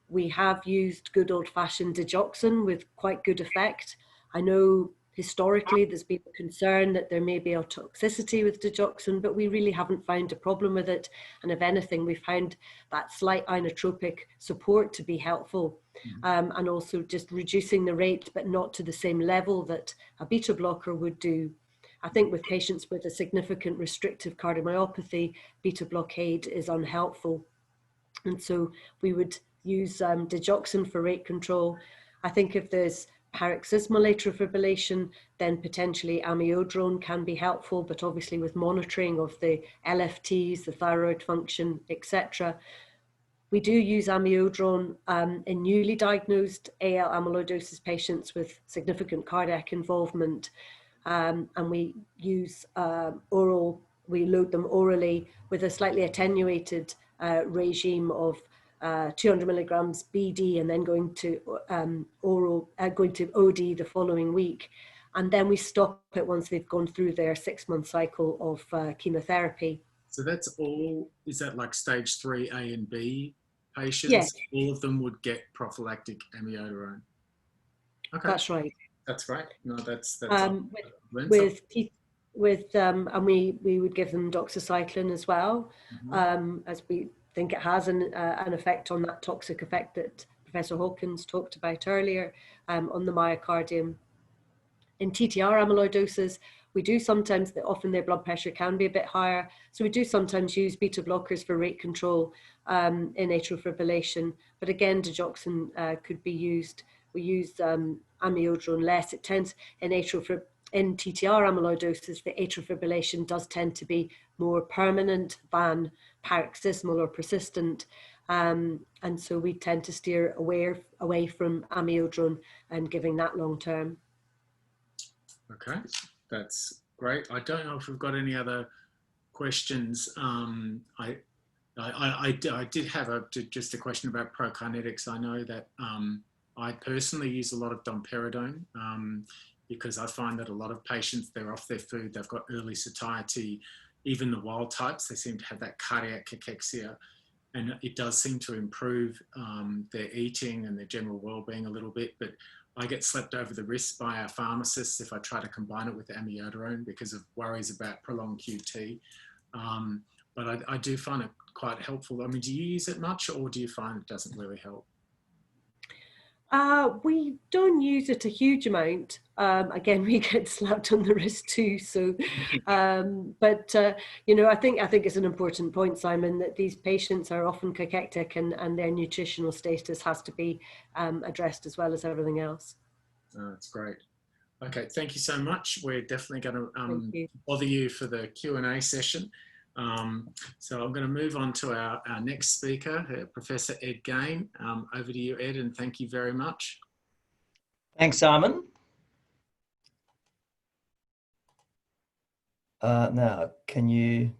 we have used good old-fashioned digoxin with quite good effect. I know historically there's been a concern that there may be a toxicity with digoxin, but we really haven't found a problem with it. And if anything, we found that slight inotropic support to be helpful. and also just reducing the rate, but not to the same level that a beta blocker would do. I think with patients with a significant restrictive cardiomyopathy, beta blockade is unhelpful. And so we would use digoxin for rate control. I think if there's paroxysmal atrial fibrillation, then potentially amiodarone can be helpful, but obviously with monitoring of the LFTs, the thyroid function, etc. We do use amiodarone in newly diagnosed AL amyloidosis patients with significant cardiac involvement, and we use we load them orally with a slightly attenuated regime of 200 milligrams BD and then going to going to OD the following week. And then we stop it once they've gone through their 6-month cycle of chemotherapy. So that's all, is that like stage 3A and B patients? Yes. All of them would get prophylactic amiodarone? Okay. That's right. That's great. No, that's and we would give them doxycycline as well, as we think it has an effect on that toxic effect that Professor Hawkins talked about earlier on the myocardium. In TTR amyloidosis, we do sometimes, often their blood pressure can be a bit higher, so we do sometimes use beta blockers for rate control in atrial fibrillation, but again, digoxin could be used. We use amiodarone less. It tends, in TTR amyloidosis, the atrial fibrillation does tend to be more permanent than paroxysmal or persistent, and so we tend to steer away from amiodarone and giving that long term. Okay, that's great. I don't know if we've got any other questions. I did have just a question about prokinetics. I know that I personally use a lot of domperidone because I find that a lot of patients, they're off their food, they've got early satiety, even the wild types, they seem to have that cardiac cachexia, and it does seem to improve their eating and their general well-being a little bit, but I get slapped over the wrist by our pharmacists if I try to combine it with amiodarone because of worries about prolonged QT. But I do find it quite helpful. I mean, do you use it much, or do you find it doesn't really help? We don't use it a huge amount. Again, we get slapped on the wrist too. So, you know, I think it's an important point, Simon, that these patients are often cachectic and their nutritional status has to be addressed as well as everything else. Oh, that's great. Okay, thank you so much. We're definitely going to bother you for the Q&A session. So I'm going to move on to our next speaker, Professor Ed Gane. Over to you, Ed, and thank you very much. Thanks, Simon. Now, can you?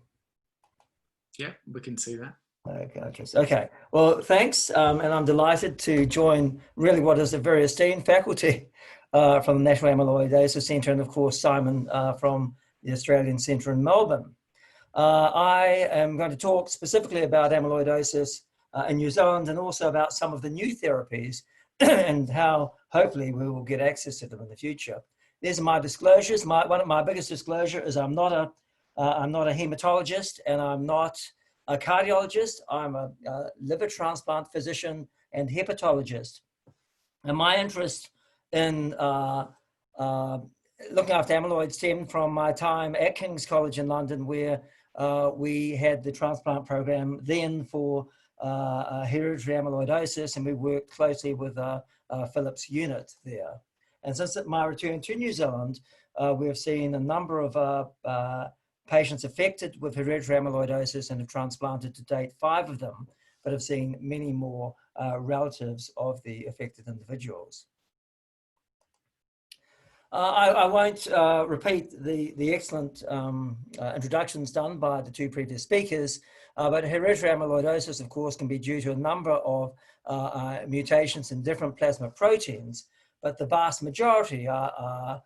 Yeah, we can see that. Okay. Well, thanks, and I'm delighted to join really what is a very esteemed faculty from the National Amyloidosis Centre, and of course Simon from the Australian Centre in Melbourne. I am going to talk specifically about amyloidosis in New Zealand and also about some of the new therapies and how hopefully we will get access to them in the future. These are my disclosures. One of my biggest disclosure is I'm not a hematologist and I'm not a cardiologist. I'm a liver transplant physician and hepatologist. And my interest in looking after amyloid stemmed from my time at King's College in London, where we had the transplant program then for hereditary amyloidosis, and we worked closely with Philip's unit there. And since my return to New Zealand, we have seen a number of patients affected with hereditary amyloidosis and have transplanted to date 5 of them, but have seen many more relatives of the affected individuals. I won't repeat the excellent introductions done by the 2 previous speakers, but hereditary amyloidosis, of course, can be due to a number of mutations in different plasma proteins, but the vast majority are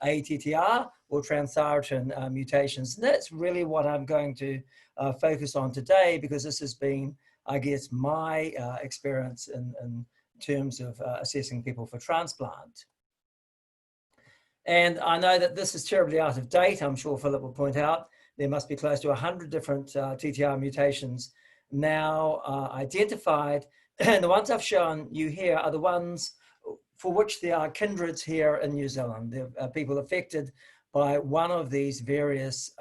ATTR or transthyretin mutations. And that's really what I'm going to focus on today, because this has been, I guess, my experience in terms of assessing people for transplant. And I know that this is terribly out of date. I'm sure Philip will point out there must be close to 100 different TTR mutations now identified, And the ones I've shown you here are the ones for which there are kindreds here in New Zealand. There are people affected by one of these various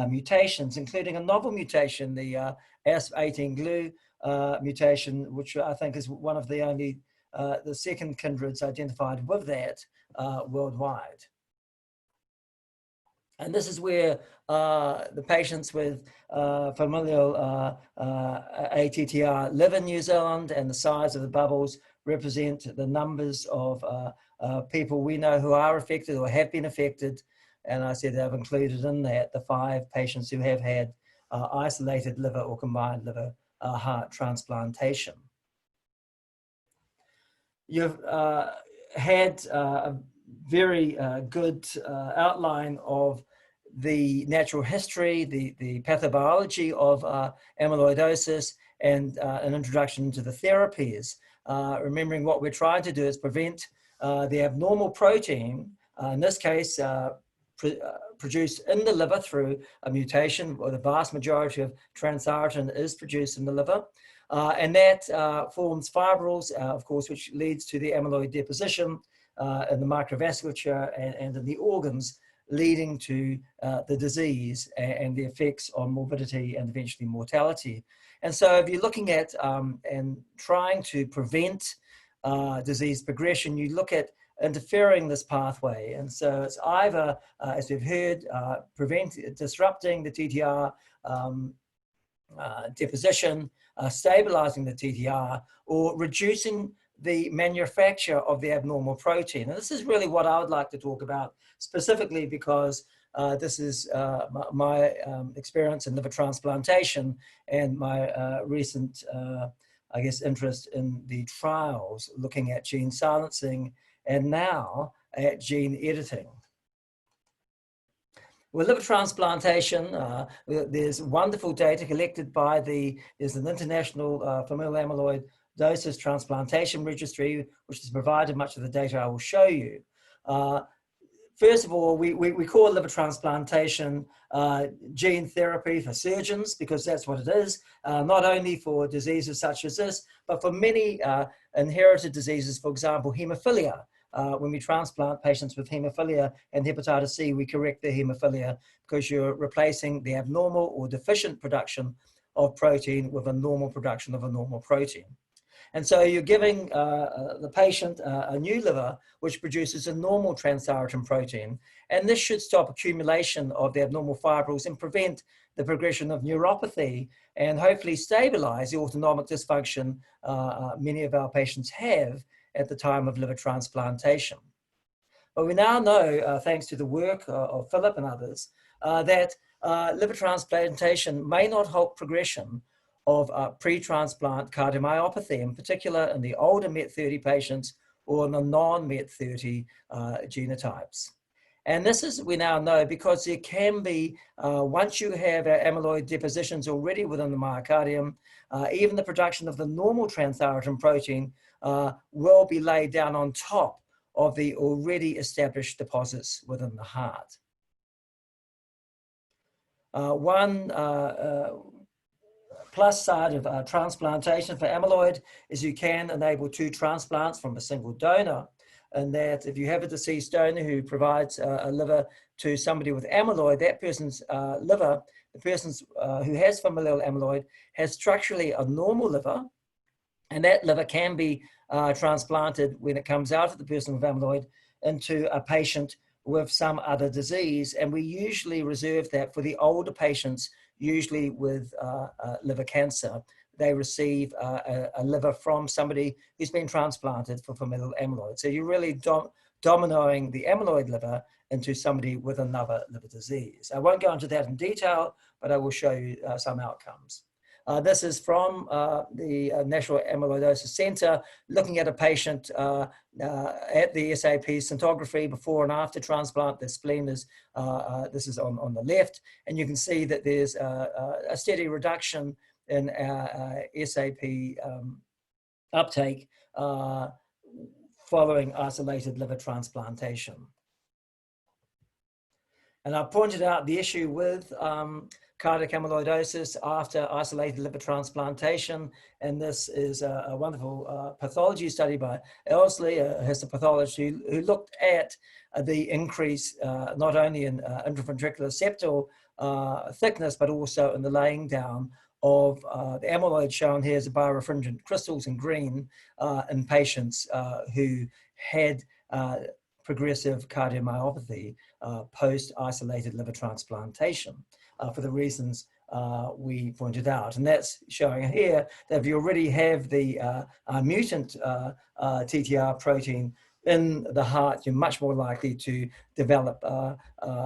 mutations, including a novel mutation, the ASP18 mutation, which I think is one of the only, the second kindreds identified with that worldwide. And this is where the patients with familial ATTR live in New Zealand, and the size of the bubbles represent the numbers of people we know who are affected or have been affected. And I said I've included in that the 5 patients who have had isolated liver or combined liver heart transplantation. You've had a very good outline of the natural history, the pathobiology of amyloidosis, and an introduction to the therapies. Remembering what we're trying to do is prevent the abnormal protein, in this case, produced in the liver through a mutation, or the vast majority of transthyretin is produced in the liver. And that forms fibrils, of course, which leads to the amyloid deposition in the microvasculature and in the organs, leading to the disease and the effects on morbidity and eventually mortality. And so if you're looking at and trying to prevent disease progression, you look at interfering this pathway. And so it's either, as we've heard, disrupting the TTR deposition, stabilizing the TTR, or reducing the manufacture of the abnormal protein. And this is really what I would like to talk about specifically, because this is my experience in liver transplantation and my recent, I guess, interest in the trials looking at gene silencing and now at gene editing. With liver transplantation, there's wonderful data collected by there's an international familial amyloidosis transplantation registry, which has provided much of the data I will show you. First of all, we call liver transplantation gene therapy for surgeons, because that's what it is, not only for diseases such as this, but for many inherited diseases, for example, hemophilia. When we transplant patients with hemophilia and hepatitis C, we correct their hemophilia because you're replacing the abnormal or deficient production of protein with a normal production of a normal protein. And so you're giving the patient a new liver, which produces a normal transthyretin protein. And this should stop accumulation of the abnormal fibrils and prevent the progression of neuropathy, and hopefully stabilize the autonomic dysfunction many of our patients have at the time of liver transplantation. But we now know, thanks to the work of Philip and others, that liver transplantation may not halt progression of pre-transplant cardiomyopathy, in particular in the older MET30 patients or in the non-MET30 genotypes. And this is, we now know, because there can be, once you have amyloid depositions already within the myocardium, even the production of the normal transthyretin protein will be laid down on top of the already established deposits within the heart. One plus side of transplantation for amyloid is you can enable 2 transplants from a single donor, and that if you have a deceased donor who provides a liver to somebody with amyloid, that person's liver, the person's who has familial amyloid, has structurally a normal liver, and that liver can be transplanted when it comes out of the person with amyloid into a patient with some other disease. And we usually reserve that for the older patients, usually with liver cancer. They receive a liver from somebody who's been transplanted for familial amyloid. So you're really dominoing the amyloid liver into somebody with another liver disease. I won't go into that in detail, but I will show you some outcomes. This is from the National Amyloidosis Center, looking at a patient at the SAP scintigraphy before and after transplant. The spleen is, this is on the left, and you can see that there's a steady reduction in SAP uptake following isolated liver transplantation. And I pointed out the issue with cardiac amyloidosis after isolated liver transplantation. And this is a wonderful pathology study by Elsley, a histopathologist, who looked at the increase not only in intraventricular septal thickness, but also in the laying down of the amyloid shown here as the birefringent crystals in green in patients who had progressive cardiomyopathy post-isolated liver transplantation for the reasons we pointed out. And that's showing here that if you already have the mutant TTR protein in the heart, you're much more likely to develop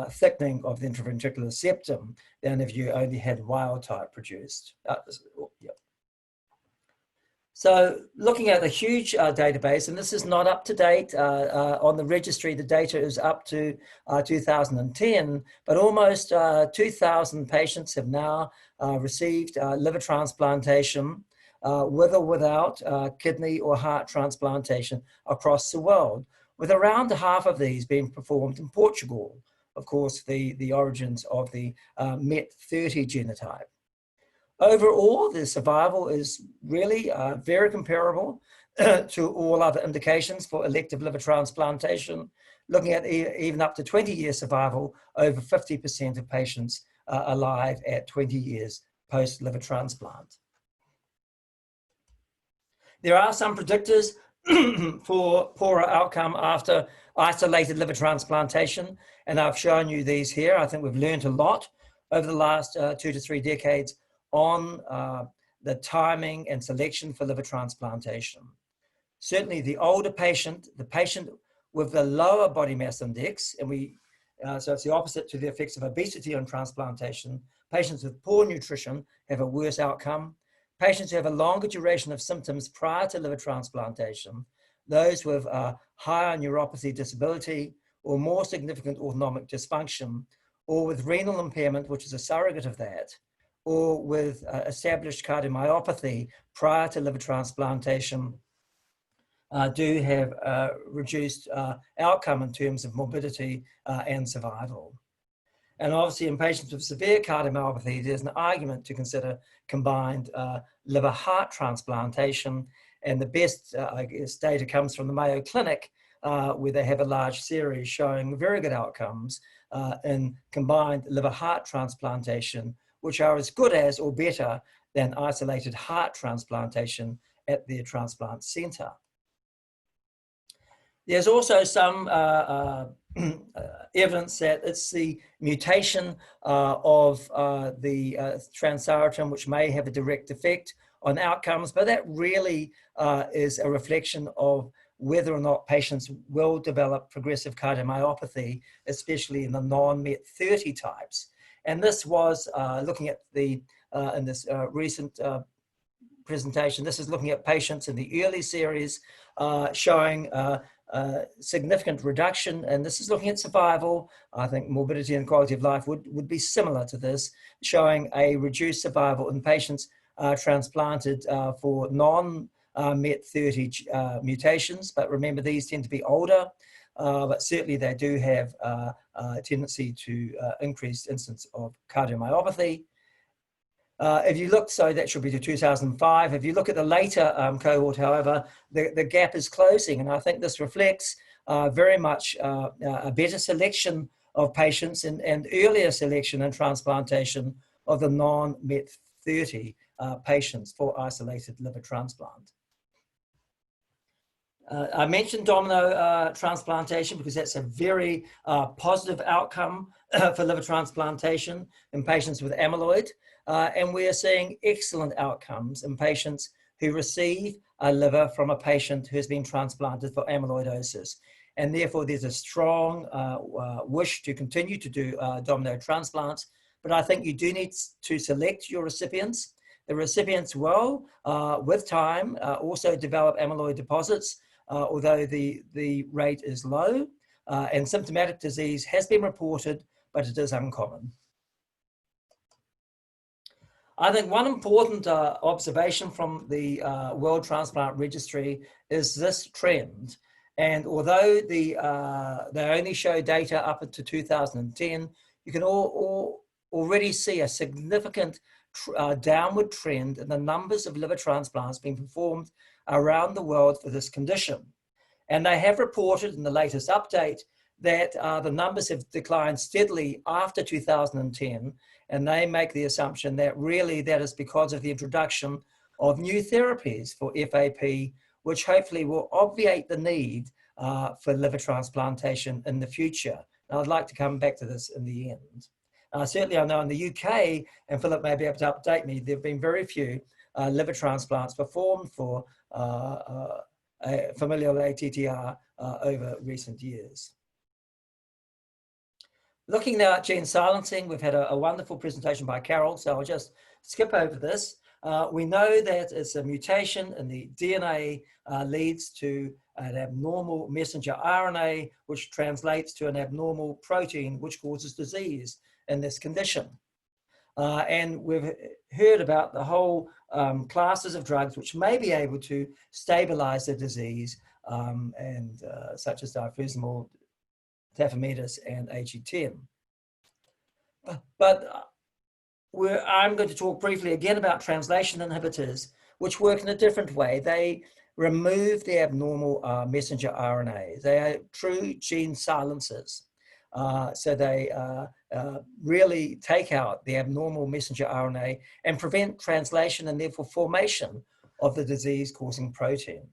thickening of the intraventricular septum than if you only had wild type produced. So looking at the huge database, and this is not up to date on the registry, the data is up to 2010, but almost 2,000 patients have now received liver transplantation with or without kidney or heart transplantation across the world, with around half of these being performed in Portugal, of course, the origins of the MET30 genotype. Overall, the survival is really very comparable to all other indications for elective liver transplantation, looking at even up to 20-year survival, over 50% of patients alive at 20 years post-liver transplant. There are some predictors for poorer outcome after isolated liver transplantation, and I've shown you these here. I think we've learned a lot over the last 2 to 3 decades on the timing and selection for liver transplantation. Certainly the older patient, the patient with the lower body mass index, and so it's the opposite to the effects of obesity on transplantation. Patients with poor nutrition have a worse outcome. Patients who have a longer duration of symptoms prior to liver transplantation, those with higher neuropathy disability or more significant autonomic dysfunction, or with renal impairment, which is a surrogate of that, or with established cardiomyopathy prior to liver transplantation, do have reduced outcome in terms of morbidity and survival. And obviously in patients with severe cardiomyopathy, there's an argument to consider combined liver heart transplantation. And the best, I guess, data comes from the Mayo Clinic, where they have a large series showing very good outcomes in combined liver heart transplantation, which are as good as or better than isolated heart transplantation at their transplant center. There's also some evidence that it's the mutation of the transthyretin which may have a direct effect on outcomes, but that really is a reflection of whether or not patients will develop progressive cardiomyopathy, especially in the non-MET30 types. And this was looking at the, in this recent presentation, this is looking at patients in the early series showing significant reduction, and this is looking at survival. I think morbidity and quality of life would be similar to this, showing a reduced survival in patients transplanted for non-MET30 mutations. But remember, these tend to be older, but certainly they do have a tendency to increased incidence of cardiomyopathy. If you look, so that should be to 2005. If you look at the later cohort, however, the gap is closing. And I think this reflects very much a better selection of patients and earlier selection and transplantation of the non-MET30 patients for isolated liver transplant. I mentioned domino transplantation because that's a very positive outcome for liver transplantation in patients with amyloid. And we are seeing excellent outcomes in patients who receive a liver from a patient who's been transplanted for amyloidosis. And therefore, there's a strong wish to continue to do domino transplants. But I think you do need to select your recipients. The recipients will, with time, also develop amyloid deposits, although the rate is low. And symptomatic disease has been reported, but it is uncommon. I think one important observation from the World Transplant Registry is this trend. And although they only show data up to 2010, you can already see a significant downward trend in the numbers of liver transplants being performed around the world for this condition. And they have reported in the latest update that the numbers have declined steadily after 2010, and they make the assumption that really that is because of the introduction of new therapies for FAP, which hopefully will obviate the need for liver transplantation in the future. And I'd like to come back to this in the end. Certainly I know in the UK, and Philip may be able to update me, there have been very few liver transplants performed for familial ATTR over recent years. Looking now at gene silencing, we've had a wonderful presentation by Carol, so I'll just skip over this. We know that it's a mutation in the DNA leads to an abnormal messenger RNA, which translates to an abnormal protein, which causes disease in this condition. And we've heard about the whole classes of drugs which may be able to stabilize the disease, such as diflusimab, tafamidis, and AG10. But I'm going to talk briefly again about translation inhibitors, which work in a different way. They remove the abnormal messenger RNA. They are true gene silencers. So they really take out the abnormal messenger RNA and prevent translation and therefore formation of the disease-causing protein.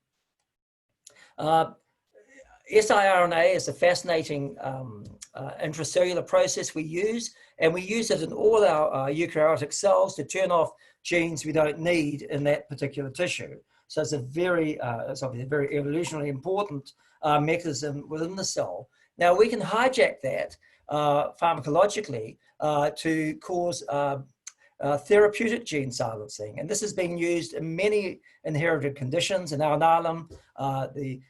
siRNA is a fascinating intracellular process we use, and we use it in all our eukaryotic cells to turn off genes we don't need in that particular tissue. So it's it's obviously a very evolutionarily important mechanism within the cell. Now we can hijack that pharmacologically to cause therapeutic gene silencing. And this is being used in many inherited conditions. In Alnylam, the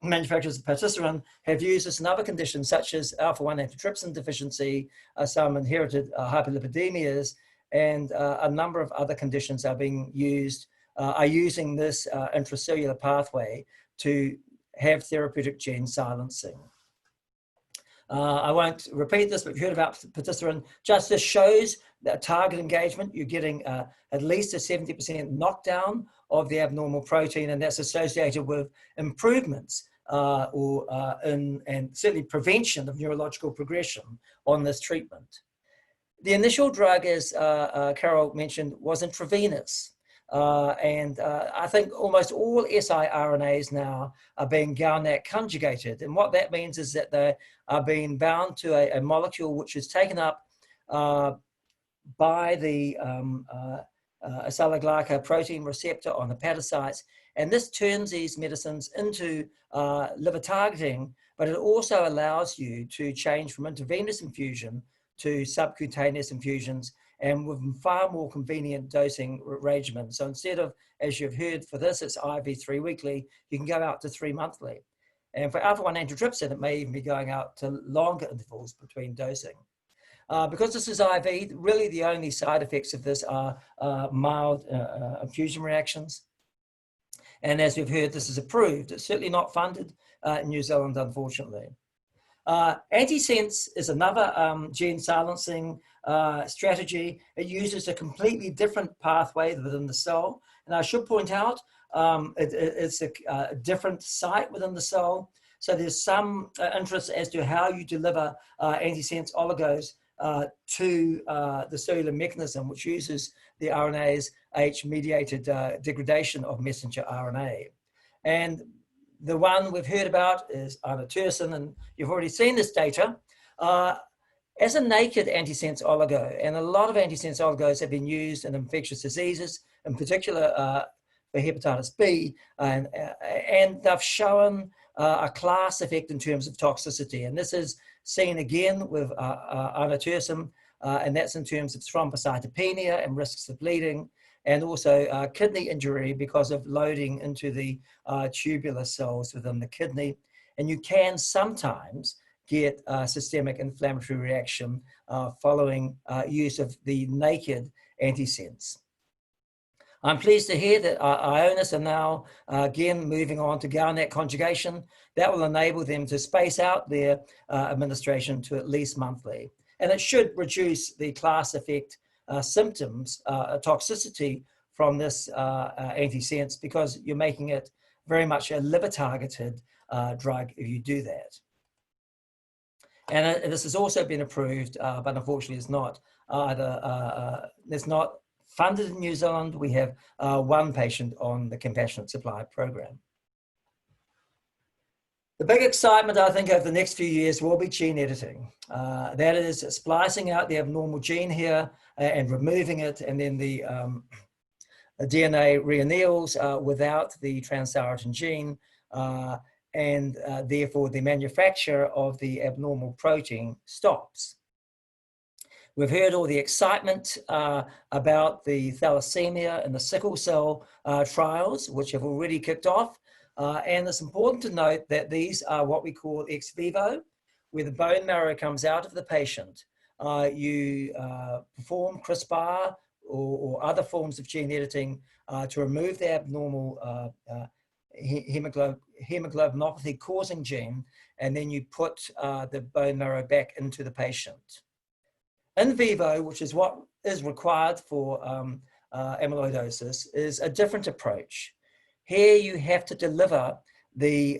manufacturers of patisiran have used this in other conditions such as alpha-1 antitrypsin deficiency, some inherited hyperlipidemias, and a number of other conditions are being used, are using this intracellular pathway to have therapeutic gene silencing. I won't repeat this, but you've heard about patisiran. Just this shows that target engagement, you're getting at least a 70% knockdown of the abnormal protein, and that's associated with improvements and certainly prevention of neurological progression on this treatment. The initial drug, as Carol mentioned, was intravenous. I think almost all siRNAs now are being GalNAc conjugated. And what that means is that they are being bound to a molecule which is taken up by the acylglycoprotein receptor on hepatocytes. And this turns these medicines into liver targeting, but it also allows you to change from intravenous infusion to subcutaneous infusions, and with far more convenient dosing regimen. So instead of, as you've heard for this, it's IV 3 weekly, you can go out to 3 monthly. And for alpha-1 antitrypsin, it may even be going out to longer intervals between dosing. Because this is IV, really the only side effects of this are mild infusion reactions. And as we've heard, this is approved. It's certainly not funded in New Zealand, unfortunately. Antisense is another gene silencing strategy. It uses a completely different pathway within the cell. And I should point out, it's a different site within the cell. So there's some interest as to how you deliver antisense oligos to the cellular mechanism, which uses the RNase H-mediated degradation of messenger RNA. And the one we've heard about is amyloidosis, and you've already seen this data. As a naked antisense oligo, and a lot of antisense oligos have been used in infectious diseases, in particular for hepatitis B, and they've shown a class effect in terms of toxicity. And this is seen again with amyloidosis, and that's in terms of thrombocytopenia and risks of bleeding, and also kidney injury because of loading into the tubular cells within the kidney. And you can sometimes get a systemic inflammatory reaction following use of the naked antisense. I'm pleased to hear that Ionis are now again moving on to GalNAc conjugation. That will enable them to space out their administration to at least monthly. and it should reduce the class effect symptoms, toxicity from this antisense, because you're making it very much a liver-targeted drug if you do that. And this has also been approved, but unfortunately it's not it's not funded in New Zealand. We have one patient on the compassionate supply program. The big excitement, I think, over the next few years will be gene editing. That is splicing out the abnormal gene here and removing it, and then the DNA reanneals without the transthyretin gene, and therefore the manufacture of the abnormal protein stops. We've heard all the excitement about the thalassemia and the sickle cell trials, which have already kicked off. And it's important to note that these are what we call ex vivo, where the bone marrow comes out of the patient. You perform CRISPR or other forms of gene editing to remove the abnormal hemoglobinopathy causing gene, and then you put the bone marrow back into the patient. In vivo, which is what is required for amyloidosis, is a different approach. Here you have to deliver the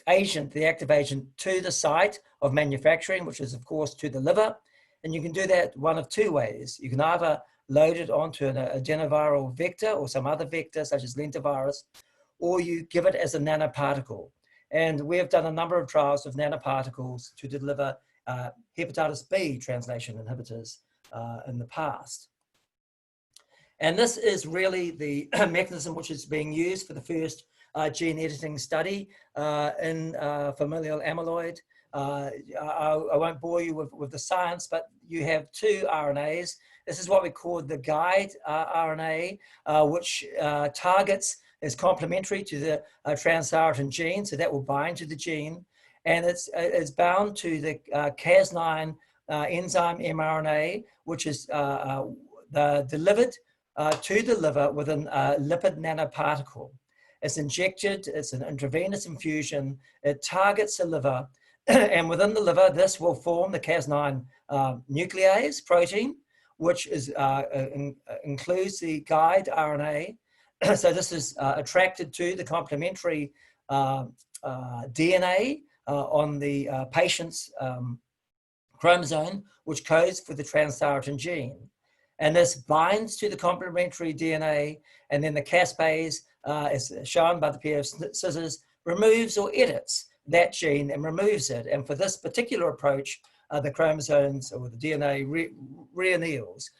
agent, the active agent, to the site of manufacturing, which is of course to the liver. And you can do that one of two ways. You can either load it onto an adenoviral vector or some other vector such as lentivirus, or you give it as a nanoparticle. And we have done a number of trials of nanoparticles to deliver hepatitis B translation inhibitors in the past. And this is really the mechanism which is being used for the first gene editing study in familial amyloid. I won't bore you with the science, but you have two RNAs. This is what we call the guide RNA, which targets, is complementary to the transthyretin gene, so that will bind to the gene. And it's bound to the Cas9 enzyme mRNA, which is delivered to the liver with a lipid nanoparticle. It's injected, it's an intravenous infusion, it targets the liver, and within the liver, this will form the Cas9 nuclease protein, which is, includes the guide RNA. So this is attracted to the complementary DNA on the patient's chromosome, which codes for the transthyretin gene. And this binds to the complementary DNA, and then the caspase, as shown by the pair of scissors, removes or edits that gene and removes it. And for this particular approach, the chromosomes or the DNA reanneals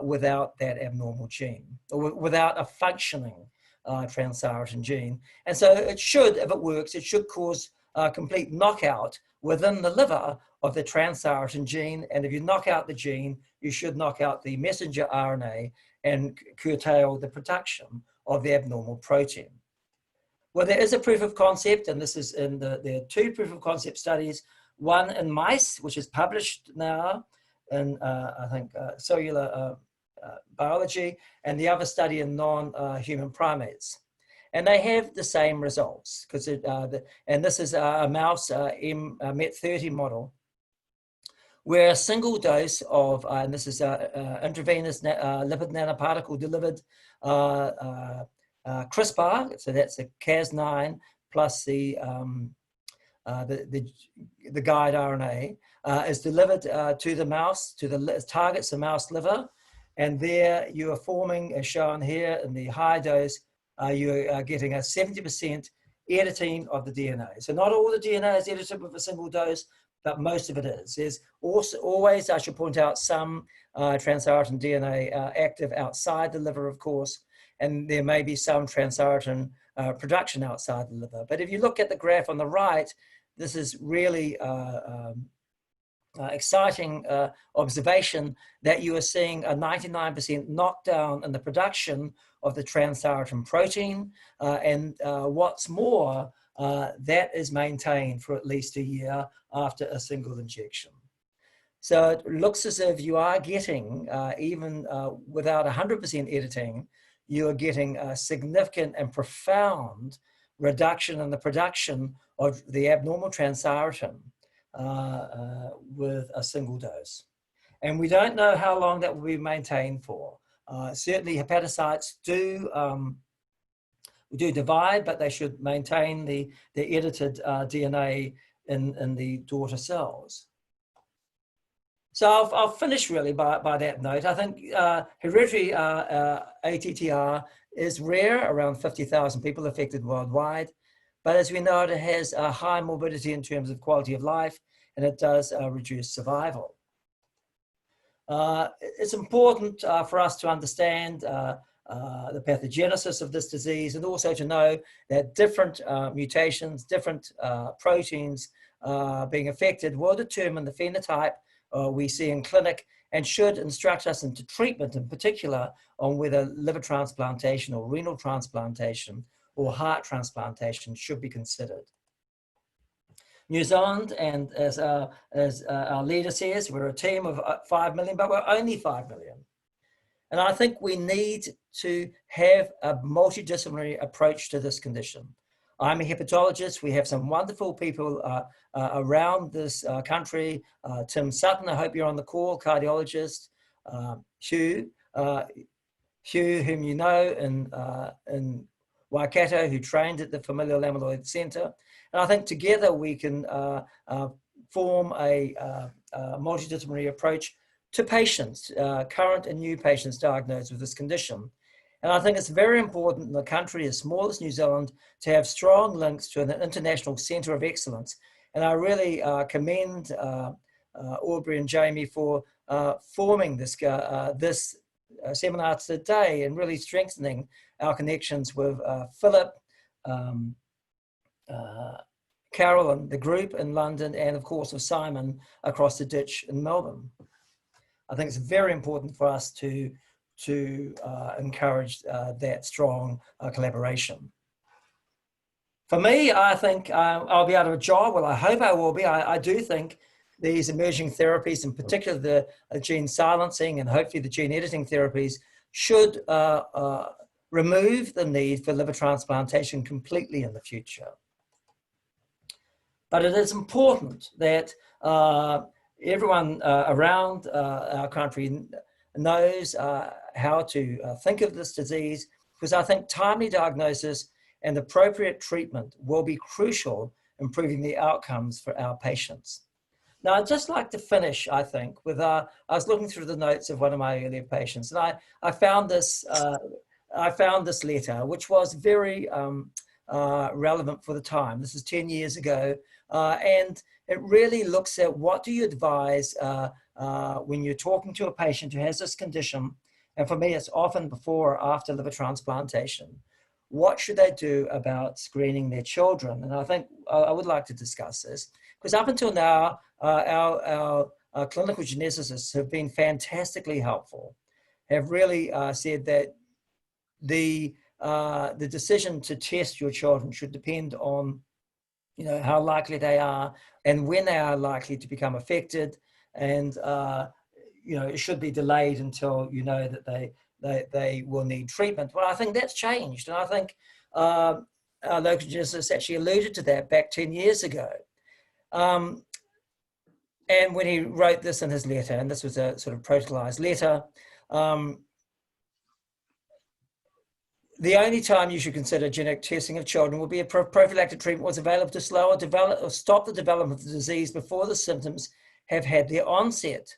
without that abnormal gene, or without a functioning transthyretin gene. And so it should, if it works, it should cause complete knockout within the liver of the transthyretin gene. And if you knock out the gene, you should knock out the messenger RNA and curtail the production of the abnormal protein. Well, there is a proof of concept, and this is in there are two proof of concept studies, one in mice, which is published now in, I think, cellular biology, and the other study in non-human primates. And they have the same results, because and this is a mouse MET30 model, where a single dose of, and this is intravenous lipid nanoparticle delivered CRISPR, so that's the Cas9 plus the guide RNA, is delivered to the mouse, targets the mouse liver, and there you are forming, as shown here in the high dose, you are getting a 70% editing of the DNA. So not all the DNA is edited with a single dose, but most of it is. There's also always, I should point out, some transthyretin DNA active outside the liver, of course, and there may be some transthyretin production outside the liver. But if you look at the graph on the right, this is really exciting observation that you are seeing a 99% knockdown in the production of the transthyretin protein. And what's more, that is maintained for at least a year after a single injection. So it looks as if you are getting, even without 100% editing, you are getting a significant and profound reduction in the production of the abnormal transthyretin. with a single dose. And we don't know how long that will be maintained for. Certainly hepatocytes do divide, but they should maintain the edited DNA in the daughter cells. So I'll finish really by that note. I think hereditary ATTR is rare, around 50,000 people affected worldwide. But as we know, it has a high morbidity in terms of quality of life, and it does reduce survival. It's important for us to understand the pathogenesis of this disease, and also to know that different mutations, different proteins being affected will determine the phenotype we see in clinic, and should instruct us into treatment, in particular on whether liver transplantation or renal transplantation or heart transplantation should be considered. New Zealand, and as our leader says, we're a team of 5 million, but we're only 5 million. And I think we need to have a multidisciplinary approach to this condition. I'm a hepatologist. We have some wonderful people around this country. Tim Sutton, I hope you're on the call, cardiologist. Hugh, whom you know in Waikato, who trained at the Familial Amyloid Centre. And I think together we can form a multidisciplinary approach to patients, current and new patients diagnosed with this condition. And I think it's very important in a country as small as New Zealand to have strong links to an international centre of excellence. And I really commend Aubrey and Jamie for forming this seminar today, and really strengthening our connections with Philip, Carol and the group in London, and of course with Simon across the ditch in Melbourne. I think it's very important for us to encourage that strong collaboration. For me, I think I'll be out of a job. Well, I hope I will be. I do think these emerging therapies, in particular the gene silencing and hopefully the gene editing therapies, should remove the need for liver transplantation completely in the future. But it is important that everyone around our country knows how to think of this disease, because I think timely diagnosis and appropriate treatment will be crucial in improving the outcomes for our patients. Now, I'd just like to finish, I think, with I was looking through the notes of one of my earlier patients, and I found this letter, which was very relevant for the time. This is 10 years ago, and it really looks at what do you advise when you're talking to a patient who has this condition, and for me, it's often before or after liver transplantation. What should they do about screening their children? And I think I would like to discuss this, because up until now, our clinical geneticists have been fantastically helpful, have really said that the decision to test your children should depend on, you know, how likely they are and when they are likely to become affected, and you know, it should be delayed until you know that they will need treatment. Well, I think that's changed, and I think our local geneticists actually alluded to that back 10 years ago. And when he wrote this in his letter, and this was a sort of protocolized letter, the only time you should consider genetic testing of children will be if prophylactic treatment was available to slow or stop the development of the disease before the symptoms have had their onset.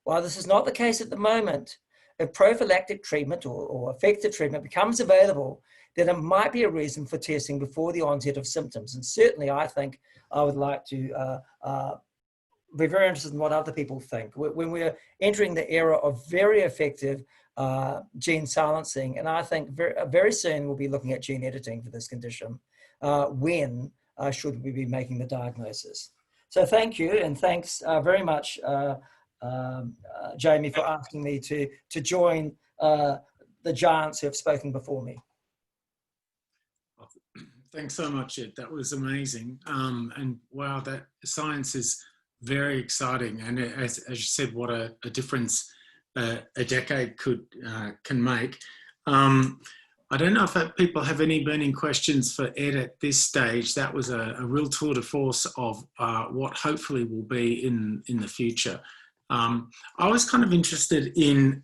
While this is not the case at the moment, if prophylactic treatment or effective treatment becomes available, then it might be a reason for testing before the onset of symptoms. And certainly I think I would like to be very interested in what other people think. When we're entering the era of very effective gene silencing, and I think very soon we'll be looking at gene editing for this condition, when should we be making the diagnosis? So thank you, and thanks very much, Jamie, for asking me to join the giants who have spoken before me. Thanks so much, Ed. That was amazing. And wow, that science is very exciting. And as you said, what a difference a decade can make. I don't know if people have any burning questions for Ed at this stage. That was a real tour de force of what hopefully will be in the future. I was kind of interested in,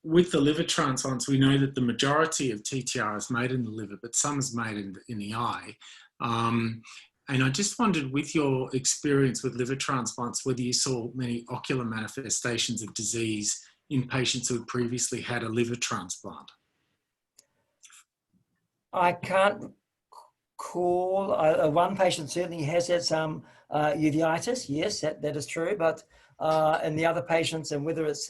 with the liver transplants, we know that the majority of TTR is made in the liver, but some is made in the eye. And I just wondered, with your experience with liver transplants, whether you saw many ocular manifestations of disease in patients who had previously had a liver transplant. I can't call, one patient certainly has had some uveitis, yes, that is true, but in the other patients, and whether it's,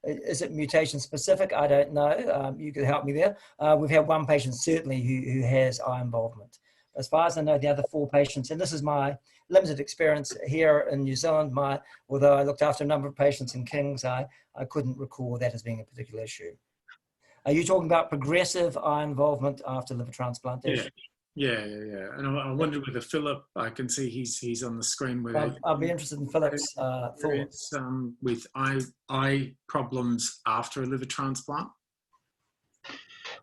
is it mutation specific, I don't know, you could help me there. We've had one patient certainly who has eye involvement. As far as I know, the other 4 patients, and this is my limited experience here in New Zealand, although I looked after a number of patients in King's, I couldn't recall that as being a particular issue. Are you talking about progressive eye involvement after liver transplantation? Yeah. And I wonder whether Philip, I can see he's on the screen. Whether I'll be interested in Philip's thoughts. With eye problems after a liver transplant?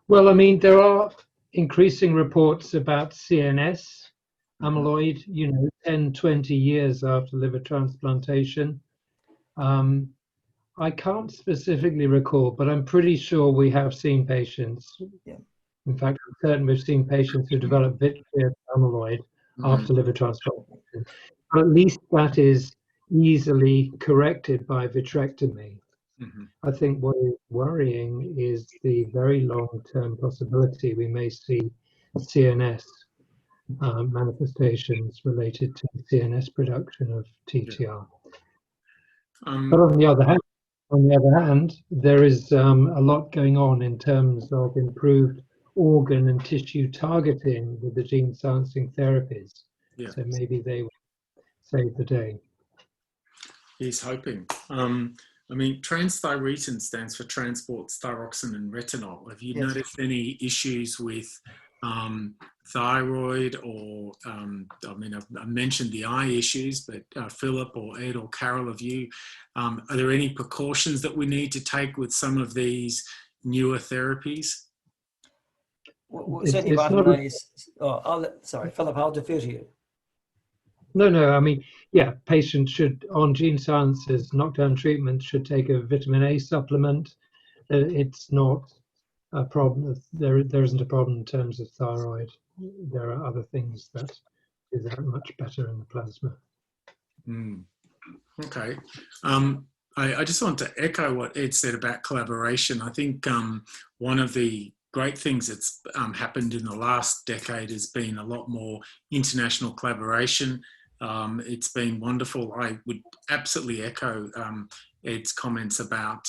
Well, I mean, there are increasing reports about CNS amyloid, 10, 20 years after liver transplantation. I can't specifically recall, but I'm pretty sure we have seen patients. Yeah. In fact, I'm certain we've seen patients who develop vitreous amyloid after liver transplantation. But at least that is easily corrected by vitrectomy. I think what is worrying is the very long-term possibility we may see CNS manifestations related to CNS production of TTR. But on the other hand, there is a lot going on in terms of improved organ and tissue targeting with the gene silencing therapies. Yeah. So maybe they will save the day. He's hoping. I mean, transthyretin stands for transport thyroxine and retinol. Have you noticed any issues with thyroid or, I mean, I've mentioned the eye issues, but Philip or Ed or Carol, have you, are there any precautions that we need to take with some of these newer therapies? Well, certainly vitamin A. Sorry, Philip, I'll defer to you. No, I mean, yeah, patients should, on gene silencers, knockdown treatment, should take a vitamin A supplement. It's not a problem. There isn't a problem in terms of thyroid. There are other things that do that much better in the plasma. Okay. I just want to echo what Ed said about collaboration. I think one of the great things that's happened in the last decade has been a lot more international collaboration. It's been wonderful. I would absolutely echo Ed's comments about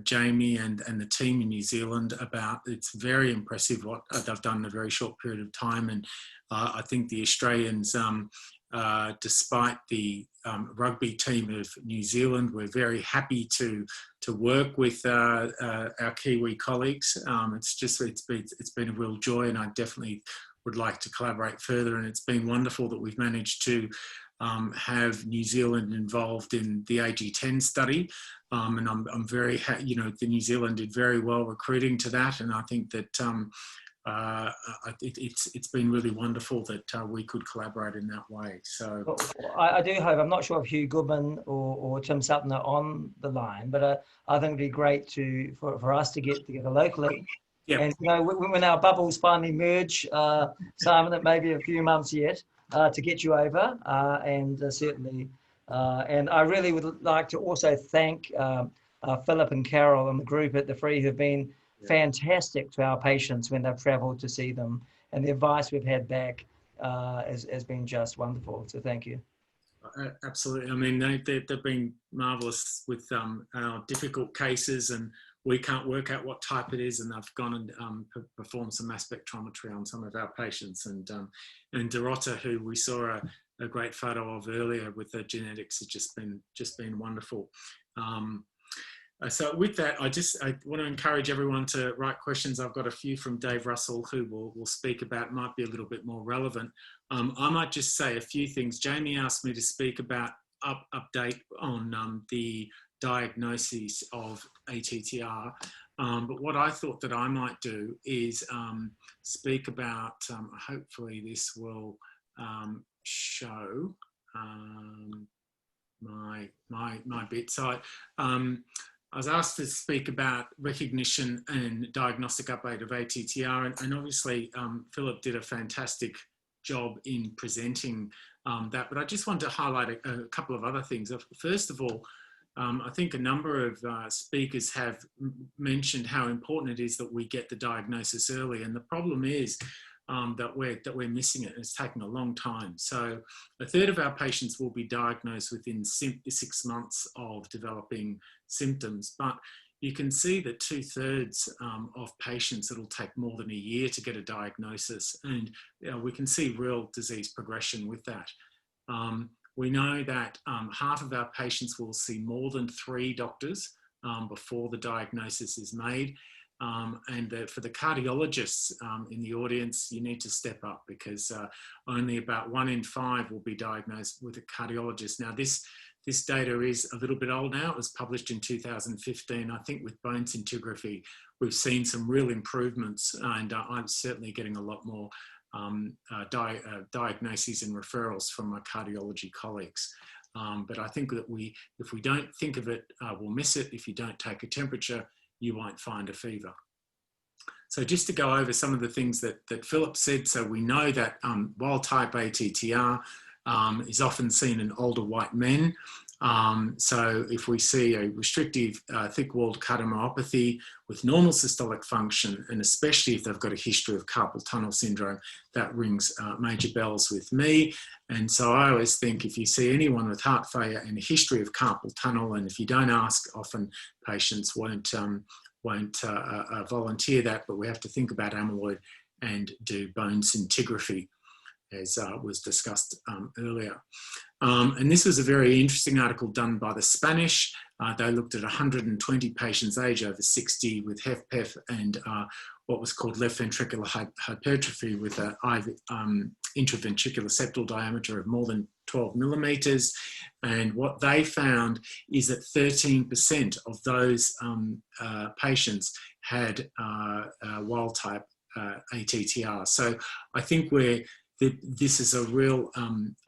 Jamie and the team in New Zealand. About it's very impressive what they've done in a very short period of time. And I think the Australians, despite the rugby team of New Zealand, we're very happy to work with our Kiwi colleagues. It's been a real joy, and I definitely would like to collaborate further. And it's been wonderful that we've managed to have New Zealand involved in the AG10 study. And I'm very happy, the New Zealand did very well recruiting to that. And I think that it's been really wonderful that we could collaborate in that way. So well, I do hope, I'm not sure if Hugh Goodman or Tim Sutton are on the line, but I think it'd be great for us to get together locally. Yep. And when our bubbles finally merge, Simon, it may be a few months yet to get you over, and certainly. And I really would like to also thank Philip and Carol and the group at the Free who've been fantastic to our patients when they've travelled to see them, and the advice we've had back has been just wonderful. So thank you. Absolutely. I mean, they've been marvellous with our difficult cases, and we can't work out what type it is, and they've gone and performed some mass spectrometry on some of our patients. And Dorota, who we saw a great photo of earlier with the genetics, has just been wonderful. So with that, I want to encourage everyone to write questions. I've got a few from Dave Russell who will speak about, might be a little bit more relevant. I might just say a few things. Jamie asked me to speak about update on the diagnosis of ATTR. But what I thought that I might do is speak about, hopefully this will show my bit. So I was asked to speak about recognition and diagnostic update of ATTR, and obviously Philip did a fantastic job in presenting that, but I just wanted to highlight a couple of other things. First of all, I think a number of speakers have mentioned how important it is that we get the diagnosis early, and the problem is that we're missing it. It's taken a long time. So a third of our patients will be diagnosed within 6 months of developing symptoms, but you can see that 2/3 of patients, it'll take more than a year to get a diagnosis, and we can see real disease progression with that. We know that half of our patients will see more than 3 doctors before the diagnosis is made. And for the cardiologists in the audience, you need to step up, because only about 1 in 5 will be diagnosed with a cardiologist. Now, this data is a little bit old now. It was published in 2015. I think with bone scintigraphy, we've seen some real improvements, and I'm certainly getting a lot more diagnoses and referrals from my cardiology colleagues. But I think that if we don't think of it, we'll miss it. If you don't take a temperature, you won't find a fever. So just to go over some of the things that Philip said. So we know that wild type ATTR is often seen in older white men. So if we see a restrictive thick-walled cardiomyopathy with normal systolic function, and especially if they've got a history of carpal tunnel syndrome, that rings major bells with me. And so I always think if you see anyone with heart failure and a history of carpal tunnel, and if you don't ask, often patients won't volunteer that, but we have to think about amyloid and do bone scintigraphy, as was discussed earlier. And this was a very interesting article done by the Spanish. They looked at 120 patients age over 60 with HFpEF and what was called left ventricular hypertrophy with an intraventricular septal diameter of more than 12 millimeters. And what they found is that 13% of those patients had wild type ATTR. So I think this is a real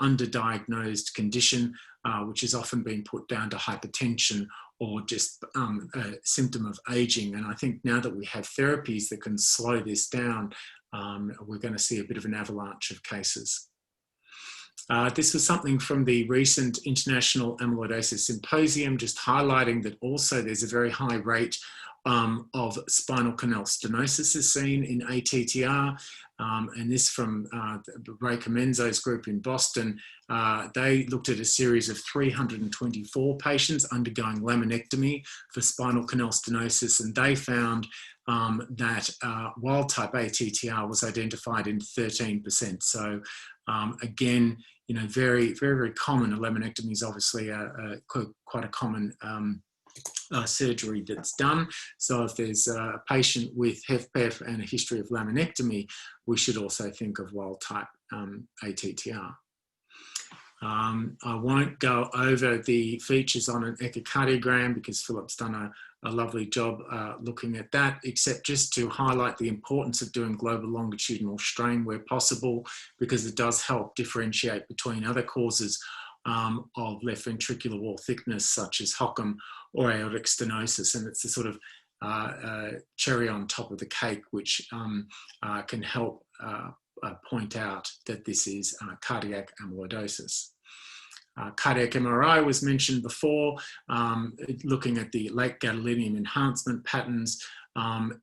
underdiagnosed condition, which is often being put down to hypertension or just a symptom of aging. And I think now that we have therapies that can slow this down, we're going to see a bit of an avalanche of cases. This was something from the recent International Amyloidosis Symposium, just highlighting that also there's a very high rate of spinal canal stenosis is seen in ATTR. And this from Ray Comenzo's group in Boston. They looked at a series of 324 patients undergoing laminectomy for spinal canal stenosis, and they found that wild type ATTR was identified in 13%. So again, you know, very, very, very common. A laminectomy is obviously quite a common surgery that's done. So if there's a patient with HFpEF and a history of laminectomy, we should also think of wild type ATTR. I won't go over the features on an echocardiogram because Philip's done a lovely job looking at that, except just to highlight the importance of doing global longitudinal strain where possible, because it does help differentiate between other causes of left ventricular wall thickness, such as HOCM or aortic stenosis, and it's a sort of cherry on top of the cake, which can help point out that this is cardiac amyloidosis. Cardiac MRI was mentioned before, looking at the late gadolinium enhancement patterns.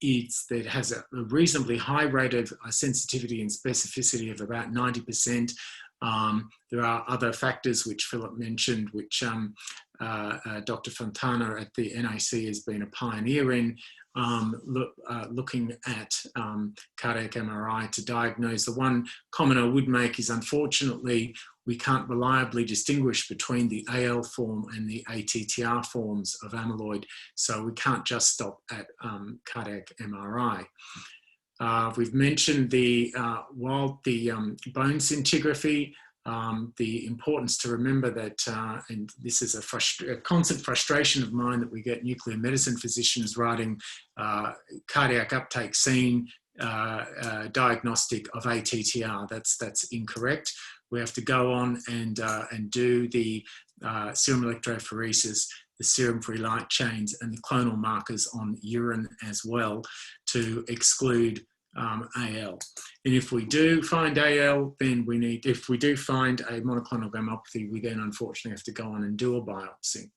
It has a reasonably high rate of sensitivity and specificity of about 90%. There are other factors which Philip mentioned, which Dr. Fontana at the NAC has been a pioneer in, looking at cardiac MRI to diagnose. The one comment I would make is, unfortunately, we can't reliably distinguish between the AL form and the ATTR forms of amyloid, so we can't just stop at cardiac MRI. We've mentioned the bone scintigraphy. the importance to remember that, and this is a constant frustration of mine, that we get nuclear medicine physicians writing cardiac uptake seen diagnostic of ATTR. That's incorrect. We have to go on and do the serum electrophoresis, the serum free light chains, and the clonal markers on urine as well to exclude AL. And if we do find AL, then we need, if we do find a monoclonal gammopathy, we then unfortunately have to go on and do a biopsy.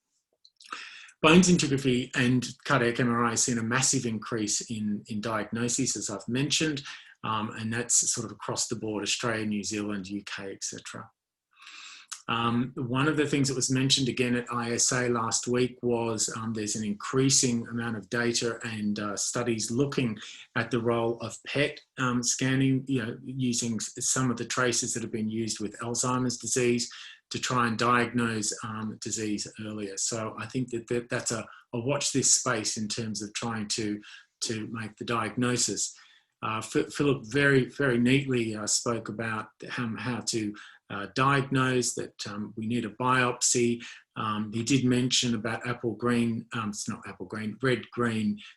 Bone scintigraphy and cardiac MRI has seen a massive increase in diagnoses, as I've mentioned, and that's sort of across the board, Australia, New Zealand, UK, etc. One of the things that was mentioned again at ISA last week was there's an increasing amount of data and studies looking at the role of PET scanning, using some of the traces that have been used with Alzheimer's disease to try and diagnose disease earlier. So I think that's a watch this space in terms of trying to make the diagnosis. Philip very, very neatly spoke about how to diagnose that we need a biopsy. He did mention about red-green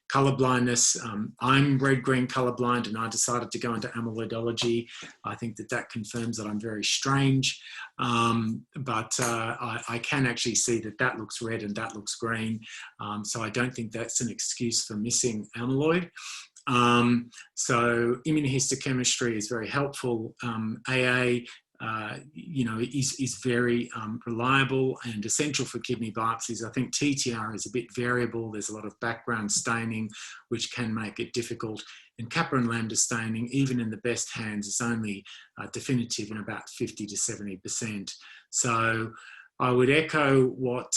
colour blindness. I'm red-green colourblind, and I decided to go into amyloidology. I think that confirms that I'm very strange, but I can actually see that looks red and that looks green. So I don't think that's an excuse for missing amyloid. So immunohistochemistry is very helpful. AA, is very reliable and essential for kidney biopsies. I think TTR is a bit variable. There's a lot of background staining, which can make it difficult. And Kappa and Lambda staining, even in the best hands, is only definitive in about 50 to 70%. So I would echo what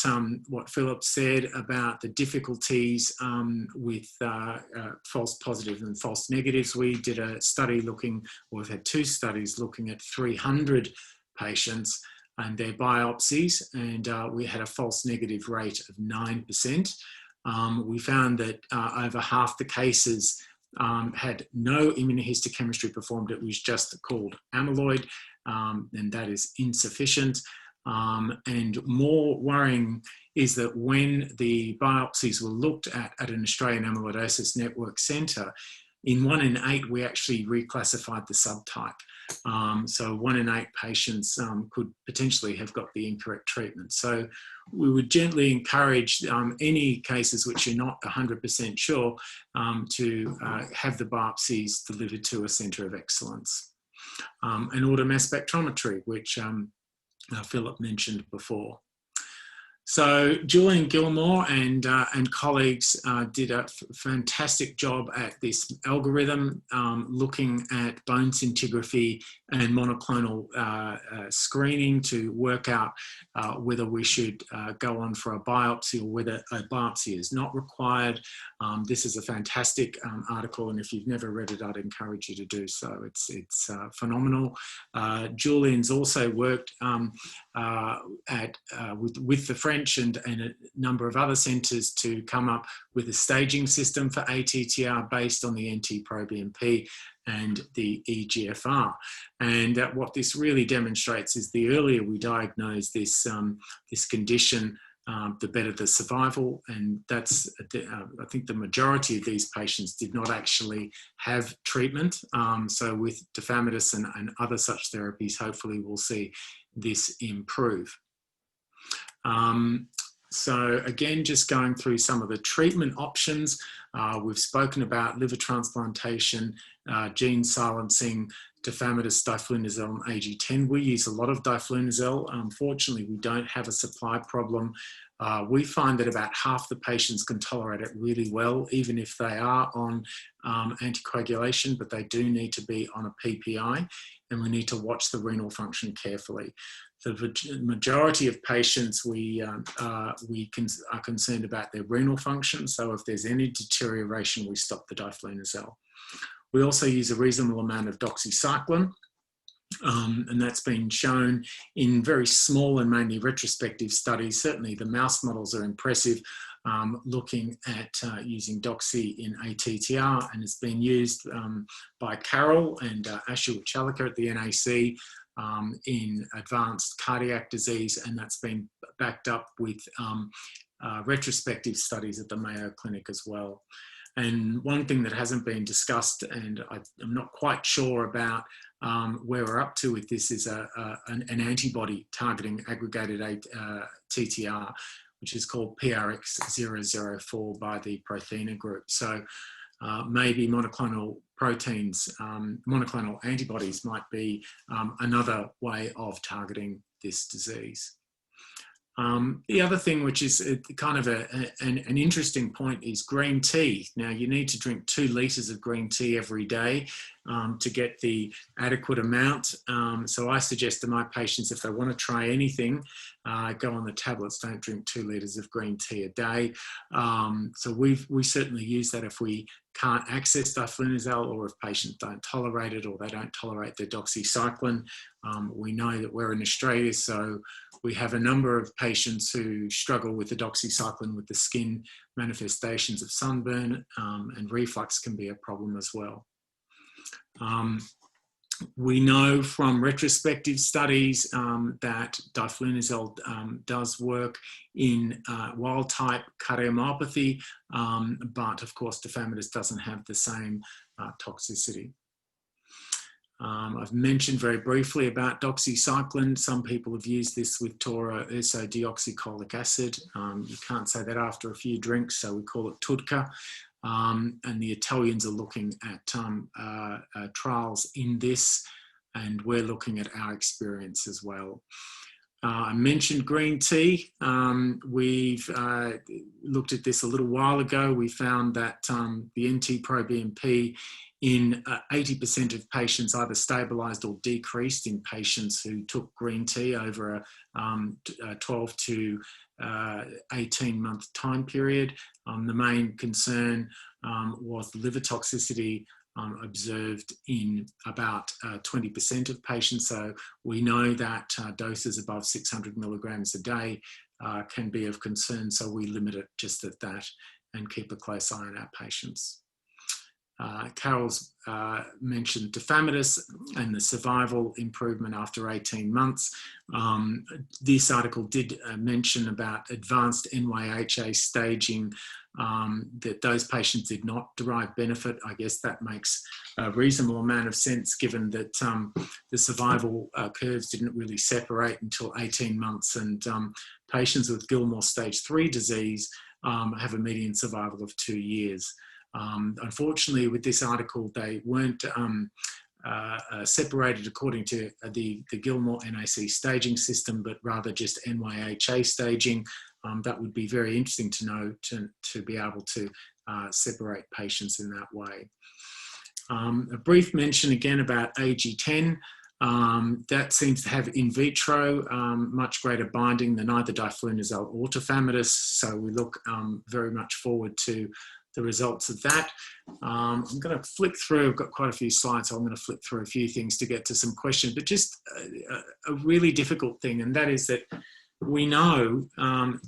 Philip said about the difficulties with false positives and false negatives. We did a study we've had 2 studies looking at 300 patients and their biopsies, and we had a false negative rate of 9%. We found that over half the cases had no immunohistochemistry performed. It was just called amyloid, and that is insufficient. And more worrying is that when the biopsies were looked at an Australian Amyloidosis Network Centre, in 1 in 8, we actually reclassified the subtype. So 1 in 8 patients could potentially have got the incorrect treatment. So we would gently encourage any cases which you're not 100% sure to have the biopsies delivered to a centre of excellence. And automass spectrometry, which Philip mentioned before. So Julian Gilmore and colleagues did a fantastic job at this algorithm looking at bone scintigraphy and monoclonal screening to work out whether we should go on for a biopsy or whether a biopsy is not required. This is a fantastic article, and if you've never read it, I'd encourage you to do so. It's phenomenal. Julian's also worked with the French and a number of other centres to come up with a staging system for ATTR based on the NT-proBNP and the EGFR. And what this really demonstrates is the earlier we diagnose this condition, the better the survival. And that's, I think the majority of these patients did not actually have treatment. So with tafamidis and other such therapies, hopefully we'll see this improve. So again, just going through some of the treatment options. We've spoken about liver transplantation, gene silencing, tafamidis, diflunisal, and AG10. We use a lot of diflunisal. Unfortunately, we don't have a supply problem. We find that about half the patients can tolerate it really well, even if they are on anticoagulation, but they do need to be on a PPI, and we need to watch the renal function carefully. The majority of patients we are concerned about their renal function, so if there's any deterioration, we stop the diflunisal. We also use a reasonable amount of doxycycline, and that's been shown in very small and mainly retrospective studies. Certainly the mouse models are impressive, looking at using doxy in ATTR, and it's been used by Carol and Ashu Chalika at the NAC in advanced cardiac disease, and that's been backed up with retrospective studies at the Mayo Clinic as well. And one thing that hasn't been discussed, and I'm not quite sure about where we're up to with this, is an antibody targeting aggregated TTR, which is called PRX004 by the Prothena group. So maybe monoclonal proteins, monoclonal antibodies might be another way of targeting this disease. The other thing, which is kind of an interesting point, is green tea. Now, you need to drink 2 litres of green tea every day to get the adequate amount. So I suggest to my patients, if they want to try anything, go on the tablets. Don't drink 2 litres of green tea a day. So we certainly use that if we can't access diflunisal, or if patients don't tolerate it, or they don't tolerate their doxycycline. We know that we're in Australia, so we have a number of patients who struggle with the doxycycline with the skin manifestations of sunburn, and reflux can be a problem as well. We know from retrospective studies that diflunisal does work in wild-type cardiomyopathy, but of course tafamidis doesn't have the same toxicity. I've mentioned very briefly about doxycycline. Some people have used this with tauroursodeoxycholic acid. You can't say that after a few drinks, so we call it TUDCA. And the Italians are looking at trials in this, and we're looking at our experience as well. I mentioned green tea. We've looked at this a little while ago. We found that the NT-proBNP in 80% of patients either stabilised or decreased in patients who took green tea over a 12 to 18-month time period. The main concern was the liver toxicity observed in about 20% of patients. So we know that doses above 600 milligrams a day can be of concern. So we limit it just at that and keep a close eye on our patients. Carol's mentioned tafamidis and the survival improvement after 18 months. This article did mention about advanced NYHA staging, that those patients did not derive benefit. I guess that makes a reasonable amount of sense, given that the survival curves didn't really separate until 18 months, and patients with Gilmore stage 3 disease have a median survival of 2 years. Unfortunately, with this article, they weren't separated according to the Gilmore NAC staging system, but rather just NYHA staging. That would be very interesting to know, to be able to separate patients in that way. A brief mention again about AG10. That seems to have in vitro much greater binding than either diflunisal or tafamidis, so we look very much forward to the results of that. I'm going to flick through, I've got quite a few slides, so I'm going to flick through a few things to get to some questions, but just a really difficult thing, and that is that we know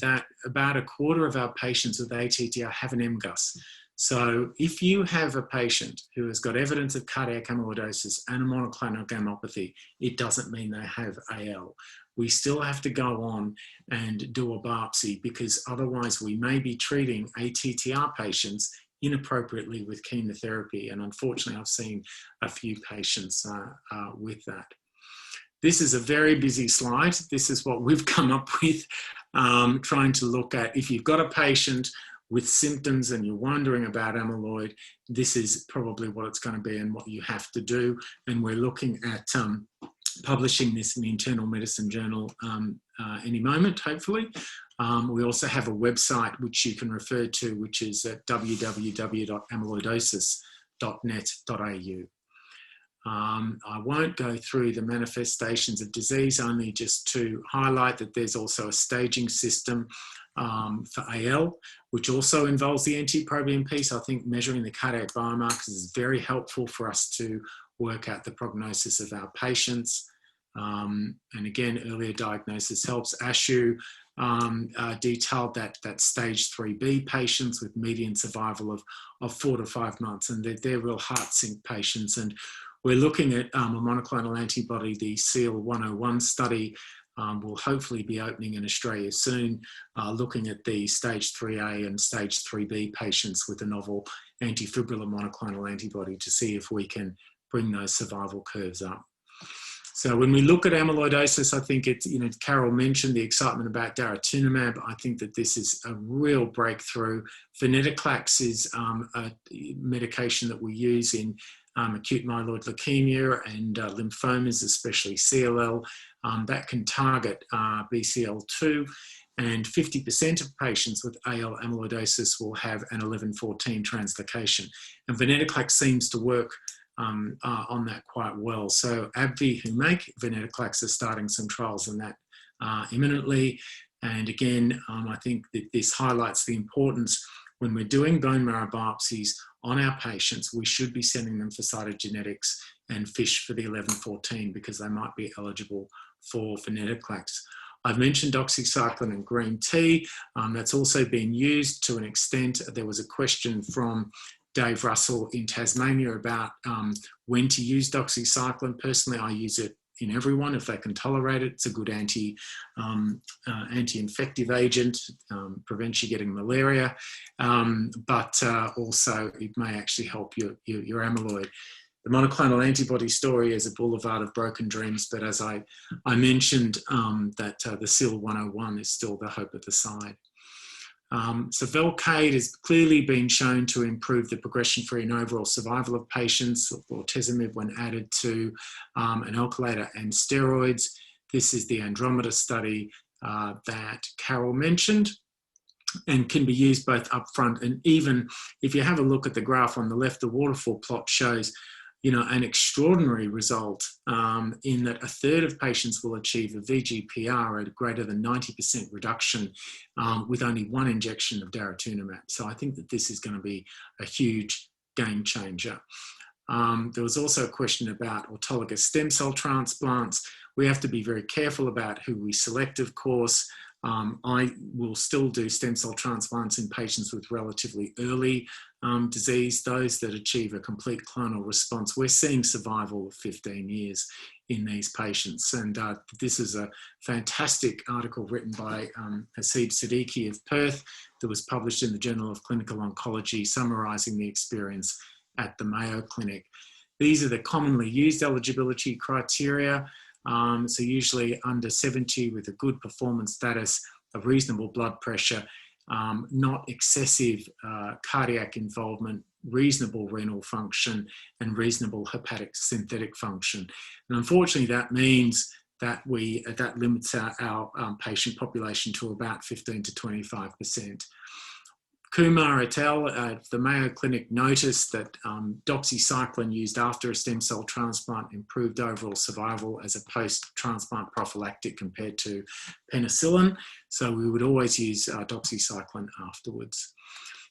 that about a quarter of our patients with ATTR have an MGUS. So if you have a patient who has got evidence of cardiac amyloidosis and a monoclonal gammopathy, it doesn't mean they have AL. We still have to go on and do a biopsy, because otherwise we may be treating ATTR patients inappropriately with chemotherapy. And unfortunately, I've seen a few patients with that. This is a very busy slide. This is what we've come up with, trying to look at, if you've got a patient with symptoms and you're wondering about amyloid, this is probably what it's going to be and what you have to do. And we're looking at publishing this in the Internal Medicine Journal any moment, hopefully. We also have a website which you can refer to, which is at www.amyloidosis.net.au. I won't go through the manifestations of disease, only just to highlight that there's also a staging system for AL, which also involves the NT-proBNP. So I think measuring the cardiac biomarkers is very helpful for us to work out the prognosis of our patients. And again, earlier diagnosis helps. ASHU detailed that stage 3B patients with median survival of 4 to 5 months, and they're real heart sink patients. And We're looking at a monoclonal antibody, the SEAL-101 study, will hopefully be opening in Australia soon, looking at the stage 3A and stage 3B patients with a novel antifibrillar monoclonal antibody to see if we can bring those survival curves up. So when we look at amyloidosis, I think it's, Carol mentioned the excitement about daratumumab. I think that this is a real breakthrough. Venetoclax is a medication that we use in acute myeloid leukemia and lymphomas, especially CLL, that can target BCL2, and 50% of patients with AL amyloidosis will have an 11-14 translocation. And venetoclax seems to work on that quite well. So AbbVie, who make venetoclax, are starting some trials in that imminently. And again, I think that this highlights the importance when we're doing bone marrow biopsies on our patients, we should be sending them for cytogenetics and FISH for the 11-14 because they might be eligible for venetoclax. I've mentioned doxycycline and green tea. That's also been used to an extent. There was a question from Dave Russell in Tasmania about when to use doxycycline. Personally, I use it in everyone if they can tolerate it. It's a good anti-infective agent, prevents you getting malaria, but also it may actually help your amyloid. The monoclonal antibody story is a boulevard of broken dreams, but as I mentioned, that the SEAL-101 is still the hope at the side. So Velcade has clearly been shown to improve the progression-free and overall survival of patients, bortezomib when added to an alkylator and steroids. This is the Andromeda study that Carol mentioned, and can be used both upfront and even if you have a look at the graph on the left, the waterfall plot shows an extraordinary result in that a third of patients will achieve a VGPR at greater than 90% reduction with only one injection of daratumumab. So I think that this is going to be a huge game changer. There was also a question about autologous stem cell transplants. We have to be very careful about who we select, of course. I will still do stem cell transplants in patients with relatively early disease, those that achieve a complete clonal response. We're seeing survival of 15 years in these patients. And this is a fantastic article written by Hasib Siddiqui of Perth that was published in the Journal of Clinical Oncology, summarising the experience at the Mayo Clinic. These are the commonly used eligibility criteria. So usually under 70 with a good performance status, a reasonable blood pressure, not excessive cardiac involvement, reasonable renal function, and reasonable hepatic synthetic function. And unfortunately, that means that that limits our patient population to about 15 to 25%. Kumar et al. The Mayo Clinic noticed that doxycycline used after a stem cell transplant improved overall survival as a post-transplant prophylactic compared to penicillin. So we would always use doxycycline afterwards.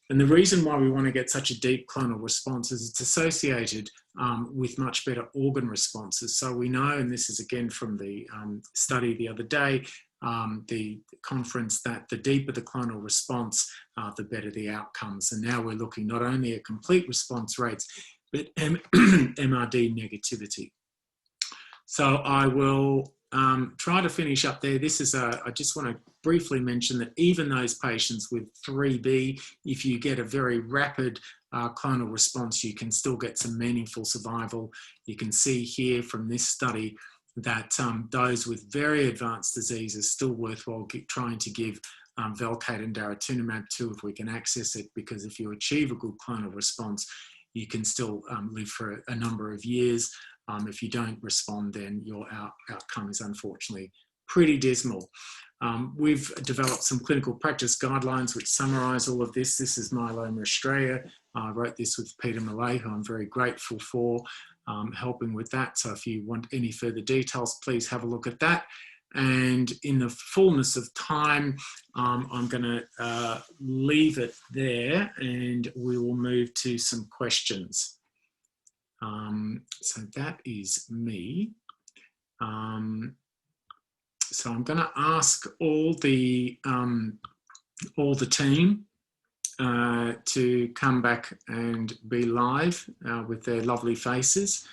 And the reason why we want to get such a deep clonal response is it's associated with much better organ responses. So we know, and this is again from the study the other day, the conference, that the deeper the clonal response, the better the outcomes. And now we're looking not only at complete response rates, but MRD negativity. So I will try to finish up there. This is I just want to briefly mention that even those patients with 3B, if you get a very rapid clonal response, you can still get some meaningful survival. You can see here from this study that those with very advanced disease is still worthwhile trying to give Velcade and daratumumab to if we can access it, because if you achieve a good clonal response, you can still live for a number of years. If you don't respond, then your outcome is unfortunately pretty dismal. We've developed some clinical practice guidelines which summarise all of this. This is Myeloma Australia. I wrote this with Peter Millay, who I'm very grateful for helping with that. So if you want any further details, please have a look at that. And in the fullness of time, I'm going to leave it there and we will move to some questions. So that is me. So I'm going to ask all the team to come back and be live with their lovely faces.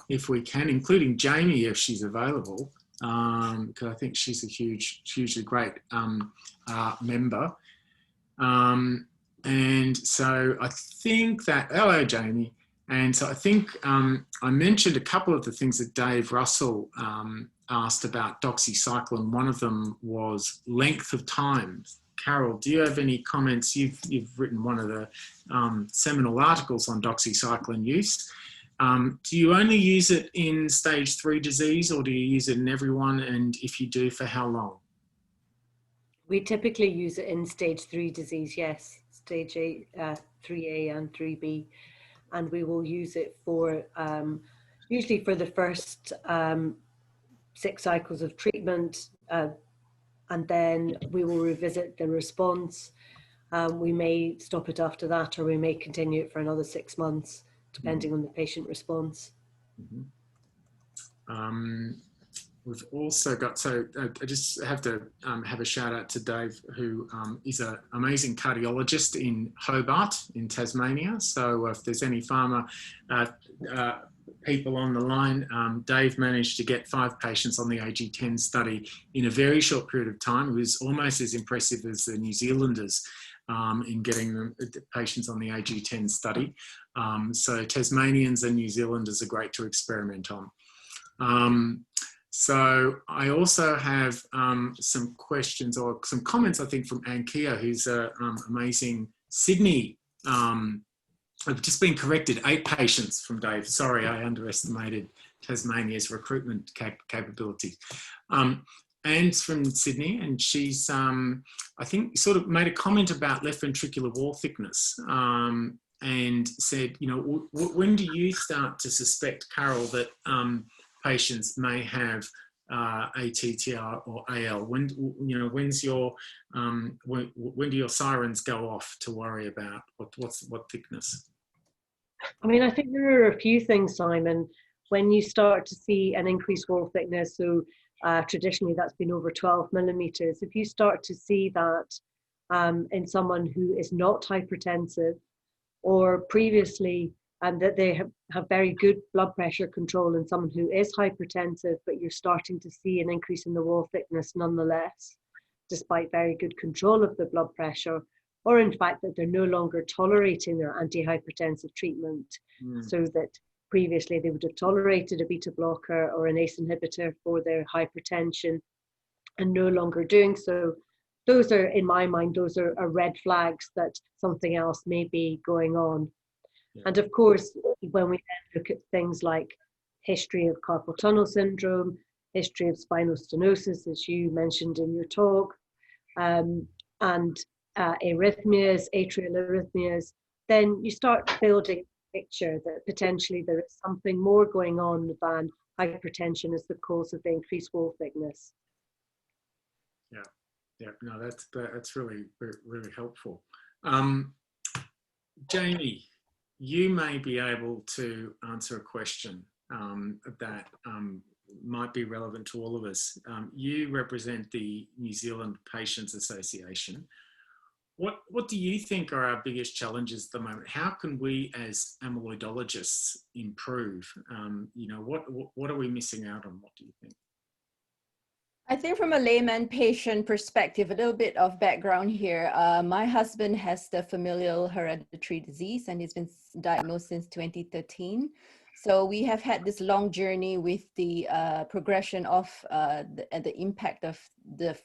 if we can, including Jamie if she's available, because I think she's a hugely great member. And so I think that, hello Jamie, and so I think I mentioned a couple of the things that Dave Russell asked about doxycycline. One of them was length of time. Carol, do you have any comments? You've written one of the seminal articles on doxycycline use. Do you only use it in stage 3 disease, or do you use it in everyone? And if you do, for how long? We typically use it in stage 3 disease, yes, stage 3A and 3B. And we will use it for, usually for the first 6 cycles of treatment, and then we will revisit the response. We may stop it after that, or we may continue it for another 6 months, depending on the patient response. We've also got, so I just have to have a shout out to Dave, who is an amazing cardiologist in Hobart in Tasmania. So if there's any pharma people on the line, Dave managed to get 5 patients on the AG10 study in a very short period of time. It was almost as impressive as the New Zealanders in getting them patients on the AG10 study. So Tasmanians and New Zealanders are great to experiment on. So I also have some questions or some comments, I think, from Ankia, who's an amazing Sydney. I've just been corrected, 8 patients from Dave. Sorry, I underestimated Tasmania's recruitment capability. Anne's from Sydney, and she's, I think, sort of made a comment about left ventricular wall thickness and said, you know, when do you start to suspect, Carol, that patients may have ATTR or AL? When, you know, when's your when do your sirens go off to worry about what thickness? I mean, I think there are a few things, Simon. When you start to see an increased wall thickness, so traditionally that's been over 12 millimeters, if you start to see that in someone who is not hypertensive, or previously that they have very good blood pressure control in someone who is hypertensive, but you're starting to see an increase in the wall thickness nonetheless, despite very good control of the blood pressure, or in fact that they're no longer tolerating their antihypertensive treatment, so that previously they would have tolerated a beta blocker or an ACE inhibitor for their hypertension and no longer doing so. Those are, in my mind, those are red flags that something else may be going on. Yeah. And of course, when we then look at things like history of carpal tunnel syndrome, history of spinal stenosis, as you mentioned in your talk, and arrhythmias, atrial arrhythmias, then you start building a picture that potentially there is something more going on than hypertension as the cause of the increased wall thickness. Yeah, no, that's really helpful. Jamie, you may be able to answer a question that might be relevant to all of us. You represent the New Zealand Patients Association. What do you think are our biggest challenges at the moment? How can we as amyloidologists improve? You know, what are we missing out on? What do you think? I think from a layman patient perspective, a little bit of background here. My husband has the familial hereditary disease and he's been diagnosed since 2013. So we have had this long journey with the progression of the impact of the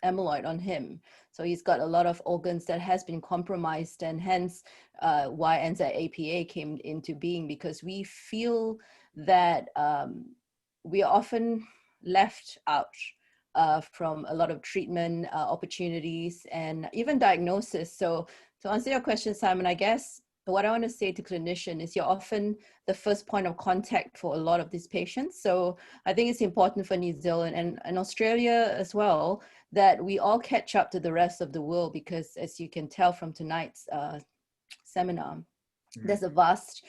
amyloid on him. So he's got a lot of organs that has been compromised, and hence why NZAPA came into being, because we feel that we are often left out from a lot of treatment opportunities and even diagnosis. So to answer your question, Simon, I guess what I want to say to clinicians is you're often the first point of contact for a lot of these patients. So I think it's important for New Zealand and Australia as well that we all catch up to the rest of the world, because as you can tell from tonight's seminar, there's a vast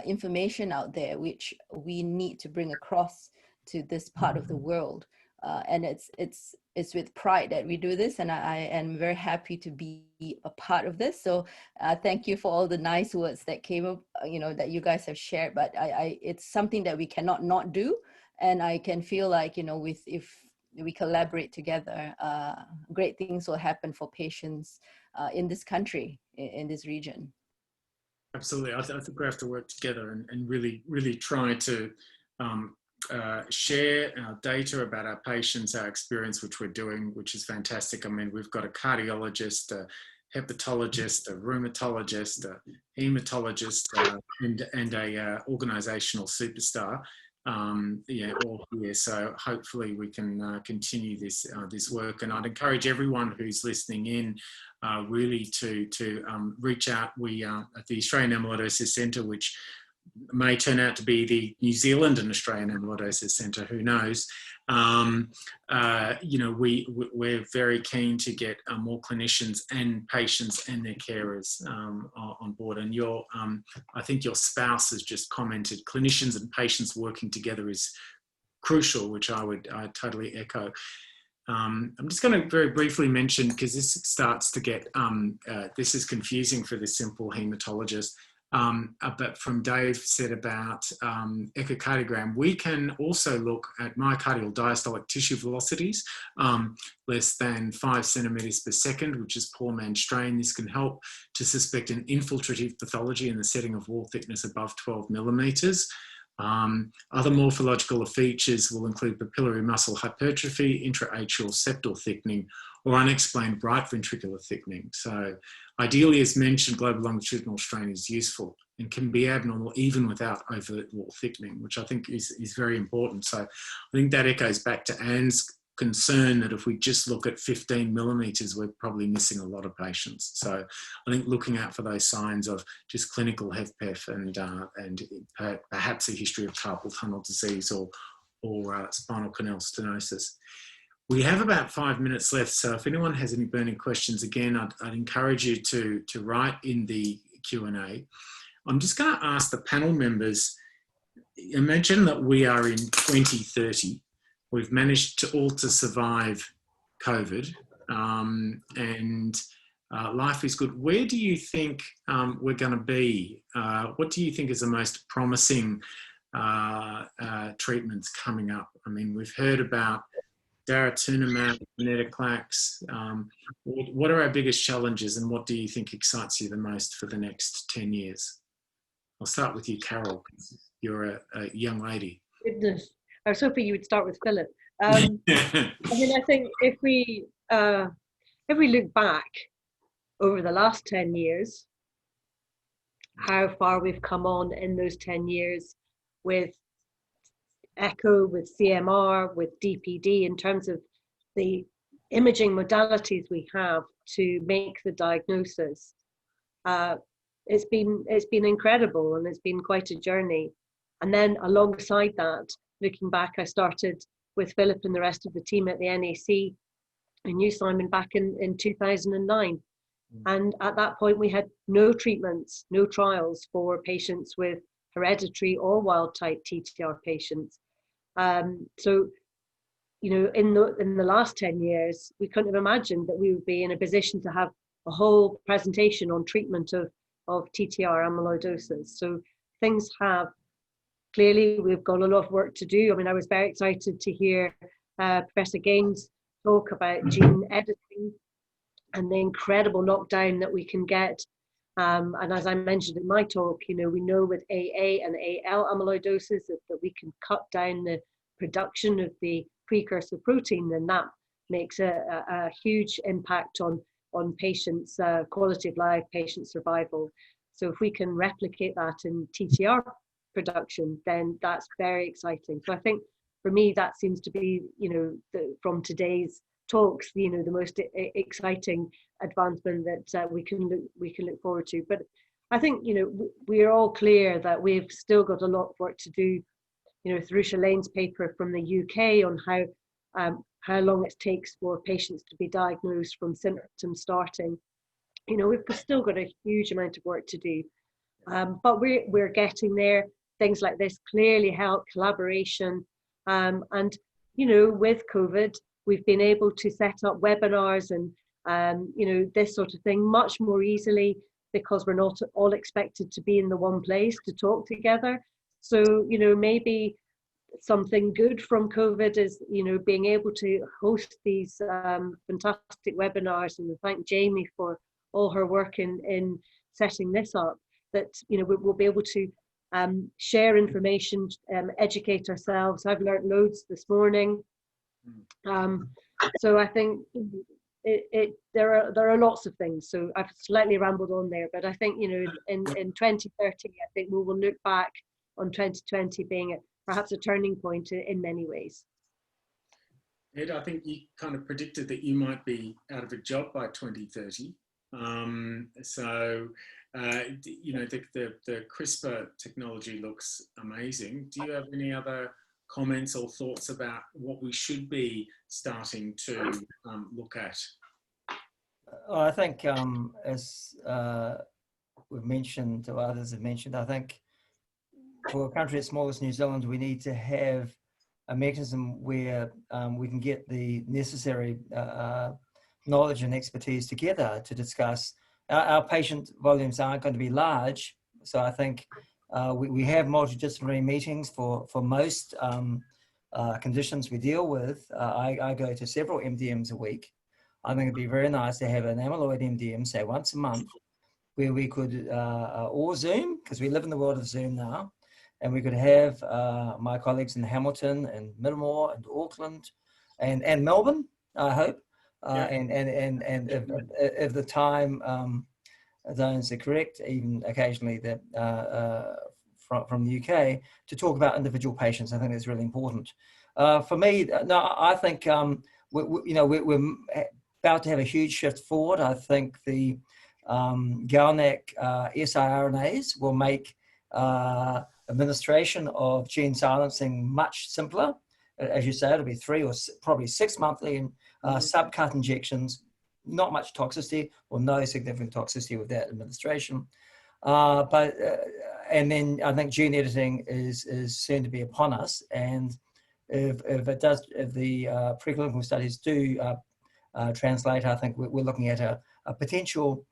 information out there which we need to bring across to this part of the world. And it's with pride that we do this, and I am very happy to be a part of this. So thank you for all the nice words that came up, that you guys have shared. But it's something that we cannot not do, and I can feel like, if we collaborate together, great things will happen for patients in this country, in this region. Absolutely. I think we have to work together and really try to share our data about our patients, our experience, which we're doing, which is fantastic. I mean, we've got a cardiologist, a hepatologist, a rheumatologist, a hematologist, and a organisational superstar. All here. So hopefully we can continue this work. And I'd encourage everyone who's listening in really to reach out. We at the Australian Amyloidosis Centre, which may turn out to be the New Zealand and Australian Amyloidosis Centre, who knows? We're very keen to get more clinicians and patients and their carers on board. And I think your spouse has just commented, clinicians and patients working together is crucial, which I totally echo. I'm just going to very briefly mention, because this starts to get, this is confusing for the simple hematologist. But from Dave said about echocardiogram, we can also look at myocardial diastolic tissue velocities less than 5 centimetres per second, which is poor man's strain. This can help to suspect an infiltrative pathology in the setting of wall thickness above 12 millimetres. Other morphological features will include papillary muscle hypertrophy, intra-atrial septal thickening, or unexplained right ventricular thickening. So ideally, as mentioned, global longitudinal strain is useful and can be abnormal even without overt wall thickening, which I think is very important. So I think that echoes back to Anne's concern that if we just look at 15 millimetres, we're probably missing a lot of patients. So I think looking out for those signs of just clinical HFpEF and perhaps a history of carpal tunnel disease or spinal canal stenosis. We have about 5 minutes left, so if anyone has any burning questions, again, I'd encourage you to write in the Q&A. I'm just going to ask the panel members, imagine that we are in 2030. We've managed to survive COVID, and life is good. Where do you think we're going to be? What do you think is the most promising treatments coming up? I mean, we've heard about daratumumab, venetoclax. What are our biggest challenges, and what do you think excites you the most for the next 10 years? I'll start with you, Carol, because you're a young lady. Goodness. I was hoping you would start with Philip. I mean, I think if we look back over the last 10 years, how far we've come on in those 10 years with echo, with CMR, with DPD, in terms of the imaging modalities we have to make the diagnosis, it's been incredible, and it's been quite a journey. And then alongside that, looking back, I started with Philip and the rest of the team at the NAC. I knew Simon back in 2009. And at that point, we had no treatments, no trials for patients with hereditary or wild type TTR patients. So, in the last 10 years, we couldn't have imagined that we would be in a position to have a whole presentation on treatment of TTR amyloidosis. So things have, clearly, we've got a lot of work to do. I mean, I was very excited to hear Professor Gane's talk about gene editing and the incredible knockdown that we can get. And as I mentioned in my talk, we know with AA and AL amyloidosis that we can cut down the production of the precursor protein, and that makes a huge impact on patients' quality of life, patient survival. So if we can replicate that in TTR production, then that's very exciting. So I think for me, that seems to be, from today's talks, the most exciting advancement that we can look forward to. But I think, we are all clear that we've still got a lot of work to do. Through Shalane's paper from the UK on how long it takes for patients to be diagnosed from symptoms starting, we've still got a huge amount of work to do. But we're getting there. Things like this clearly help collaboration. And you know, with COVID, we've been able to set up webinars and, you know, this sort of thing much more easily because we're not all expected to be in the one place to talk together. So, you know, maybe something good from COVID is, you know, being able to host these fantastic webinars, and thank Jamie for all her work in setting this up, that, you know, we'll be able to share information, educate ourselves. I've learned loads this morning. So I think there are lots of things. So I've slightly rambled on there, but I think, you know, in 2030, I think we will look back on 2020 being perhaps a turning point in many ways. Ed, I think you kind of predicted that you might be out of a job by 2030. You know, the CRISPR technology looks amazing. Do you have any other comments or thoughts about what we should be starting to look at? I think, as we've mentioned, or others have mentioned, I think for a country as small as New Zealand, we need to have a mechanism where we can get the necessary knowledge and expertise together to discuss. Our patient volumes aren't going to be large, so I think we have multidisciplinary meetings for most conditions we deal with. I go to several MDMs a week. I think it'd be very nice to have an amyloid MDM, say once a month, where we could, or Zoom, because we live in the world of Zoom now, and we could have my colleagues in Hamilton and Middlemore and Auckland and Melbourne, I hope, and if the time zones are correct, even occasionally from the UK, to talk about individual patients. I think that's really important. For me, no, I think we're about to have a huge shift forward. I think the GalNAc siRNAs will make administration of gene silencing much simpler. As you say, it'll be 3 or probably 6 monthly subcut injections, not much toxicity or no significant toxicity with that administration. And then I think gene editing is soon to be upon us. And if the preclinical studies do translate, I think we're looking at a potential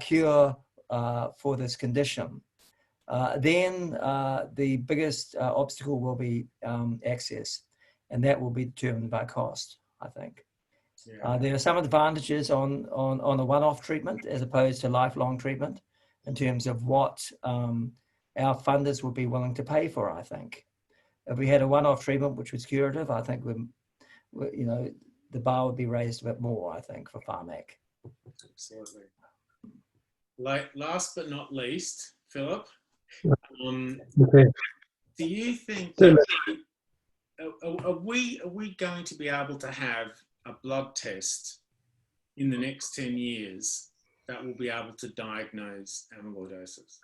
cure for this condition. Then the biggest obstacle will be access, and that will be determined by cost, I think. Yeah. There are some advantages on a one-off treatment as opposed to lifelong treatment in terms of what our funders would be willing to pay for, I think. If we had a one-off treatment which was curative, I think the bar would be raised a bit more, I think, for Pharmac. Absolutely. Last but not least, Philip, okay. Do you think are we going to be able to have a blood test in the next 10 years that will be able to diagnose amyloidosis?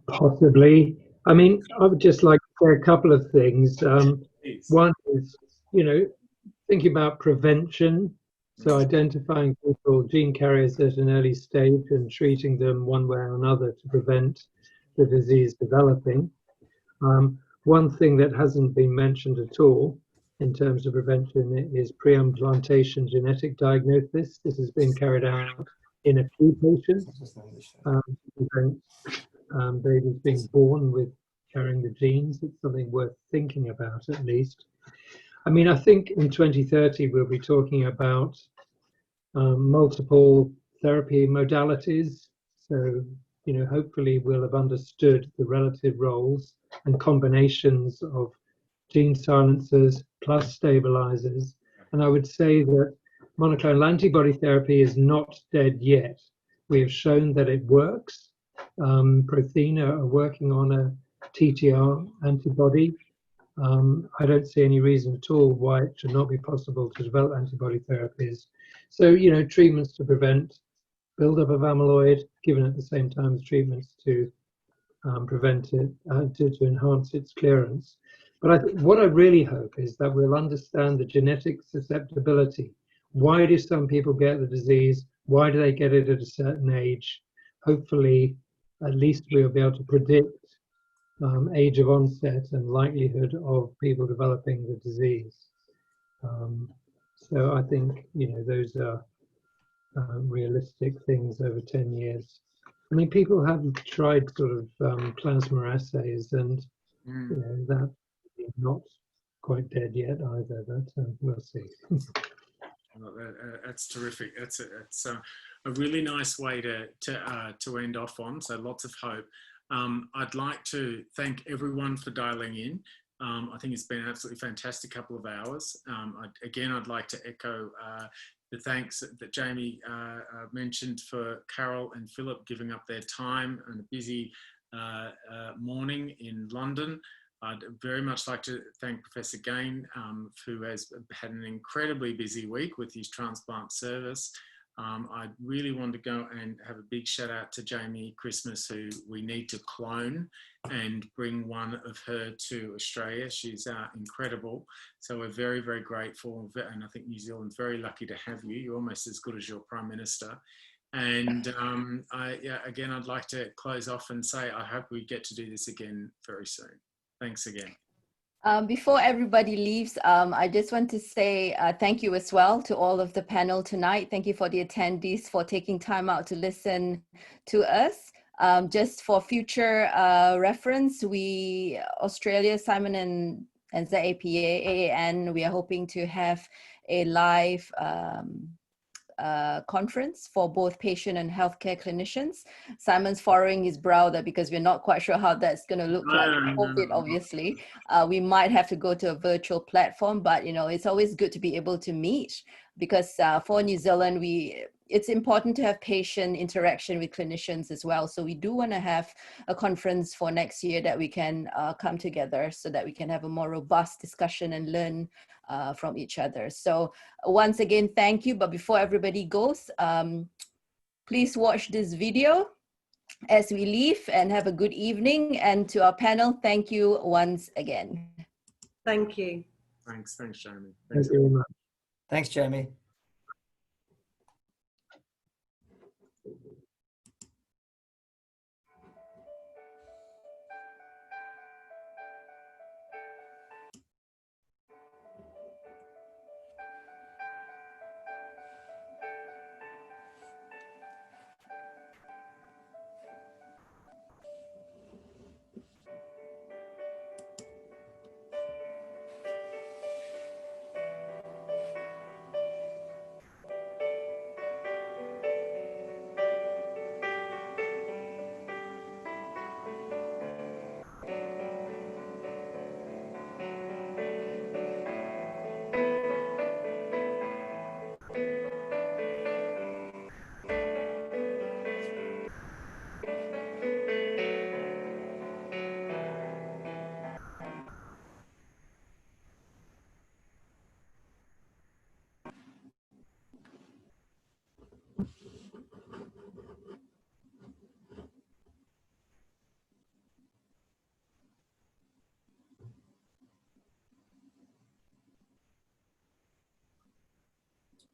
Possibly. I mean, I would just like to say a couple of things. One is, thinking about prevention. So identifying people, gene carriers at an early stage and treating them one way or another to prevent the disease developing. One thing that hasn't been mentioned at all in terms of prevention is pre-implantation genetic diagnosis. This has been carried out in a few patients to prevent babies being born with carrying the genes. It's something worth thinking about, at least. I mean, I think in 2030 we'll be talking about multiple therapy modalities. So, hopefully we'll have understood the relative roles and combinations of gene silencers plus stabilizers. And I would say that monoclonal antibody therapy is not dead yet. We have shown that it works. Prothena are working on a TTR antibody. I don't see any reason at all why it should not be possible to develop antibody therapies. So, treatments to prevent buildup of amyloid, given at the same time as treatments to prevent it, to enhance its clearance. But what I really hope is that we'll understand the genetic susceptibility. Why do some people get the disease? Why do they get it at a certain age? Hopefully, at least we'll be able to predict age of onset and likelihood of people developing the disease. So I think, you know, those are realistic things over 10 years. I mean, people have tried sort of plasma assays, and you know, that not quite dead yet either, but we'll see. Well, that's terrific. It's a really nice way to end off on. So lots of hope. I'd like to thank everyone for dialing in. I think it's been an absolutely fantastic couple of hours. Again, I'd like to echo the thanks that Jamie mentioned for Carol and Philip giving up their time on a busy morning in London. I'd very much like to thank Professor Gane, who has had an incredibly busy week with his transplant service. I really want to go and have a big shout out to Jamie Christmas, who we need to clone and bring one of her to Australia. She's incredible. So we're very, very grateful. And I think New Zealand's very lucky to have you. You're almost as good as your Prime Minister. And again, I'd like to close off and say, I hope we get to do this again very soon. Thanks again. Before everybody leaves, I just want to say thank you as well to all of the panel tonight. Thank you for the attendees for taking time out to listen to us. Just for future reference, Australia, Simon and NZAPA, AAN, we are hoping to have a live conference for both patient and healthcare clinicians. Simon's furrowing his brow there because we're not quite sure how that's going to look like. COVID, obviously. We might have to go to a virtual platform, but you know, it's always good to be able to meet, because for New Zealand, it's important to have patient interaction with clinicians as well. So we do want to have a conference for next year that we can come together so that we can have a more robust discussion and learn from each other. So once again, thank you. But before everybody goes, please watch this video as we leave, and have a good evening. And to our panel, thank you once again. Thank you. Thanks, Jamie. Thank you very much. Thanks, Jamie.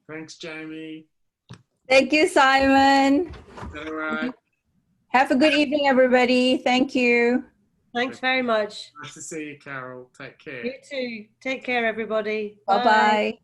Thanks, Jamie. Thank you, Simon. All right. Have a good evening, everybody. Thank you. Thanks very much. Nice to see you, Carol. Take care. You too. Take care, everybody. Bye-bye.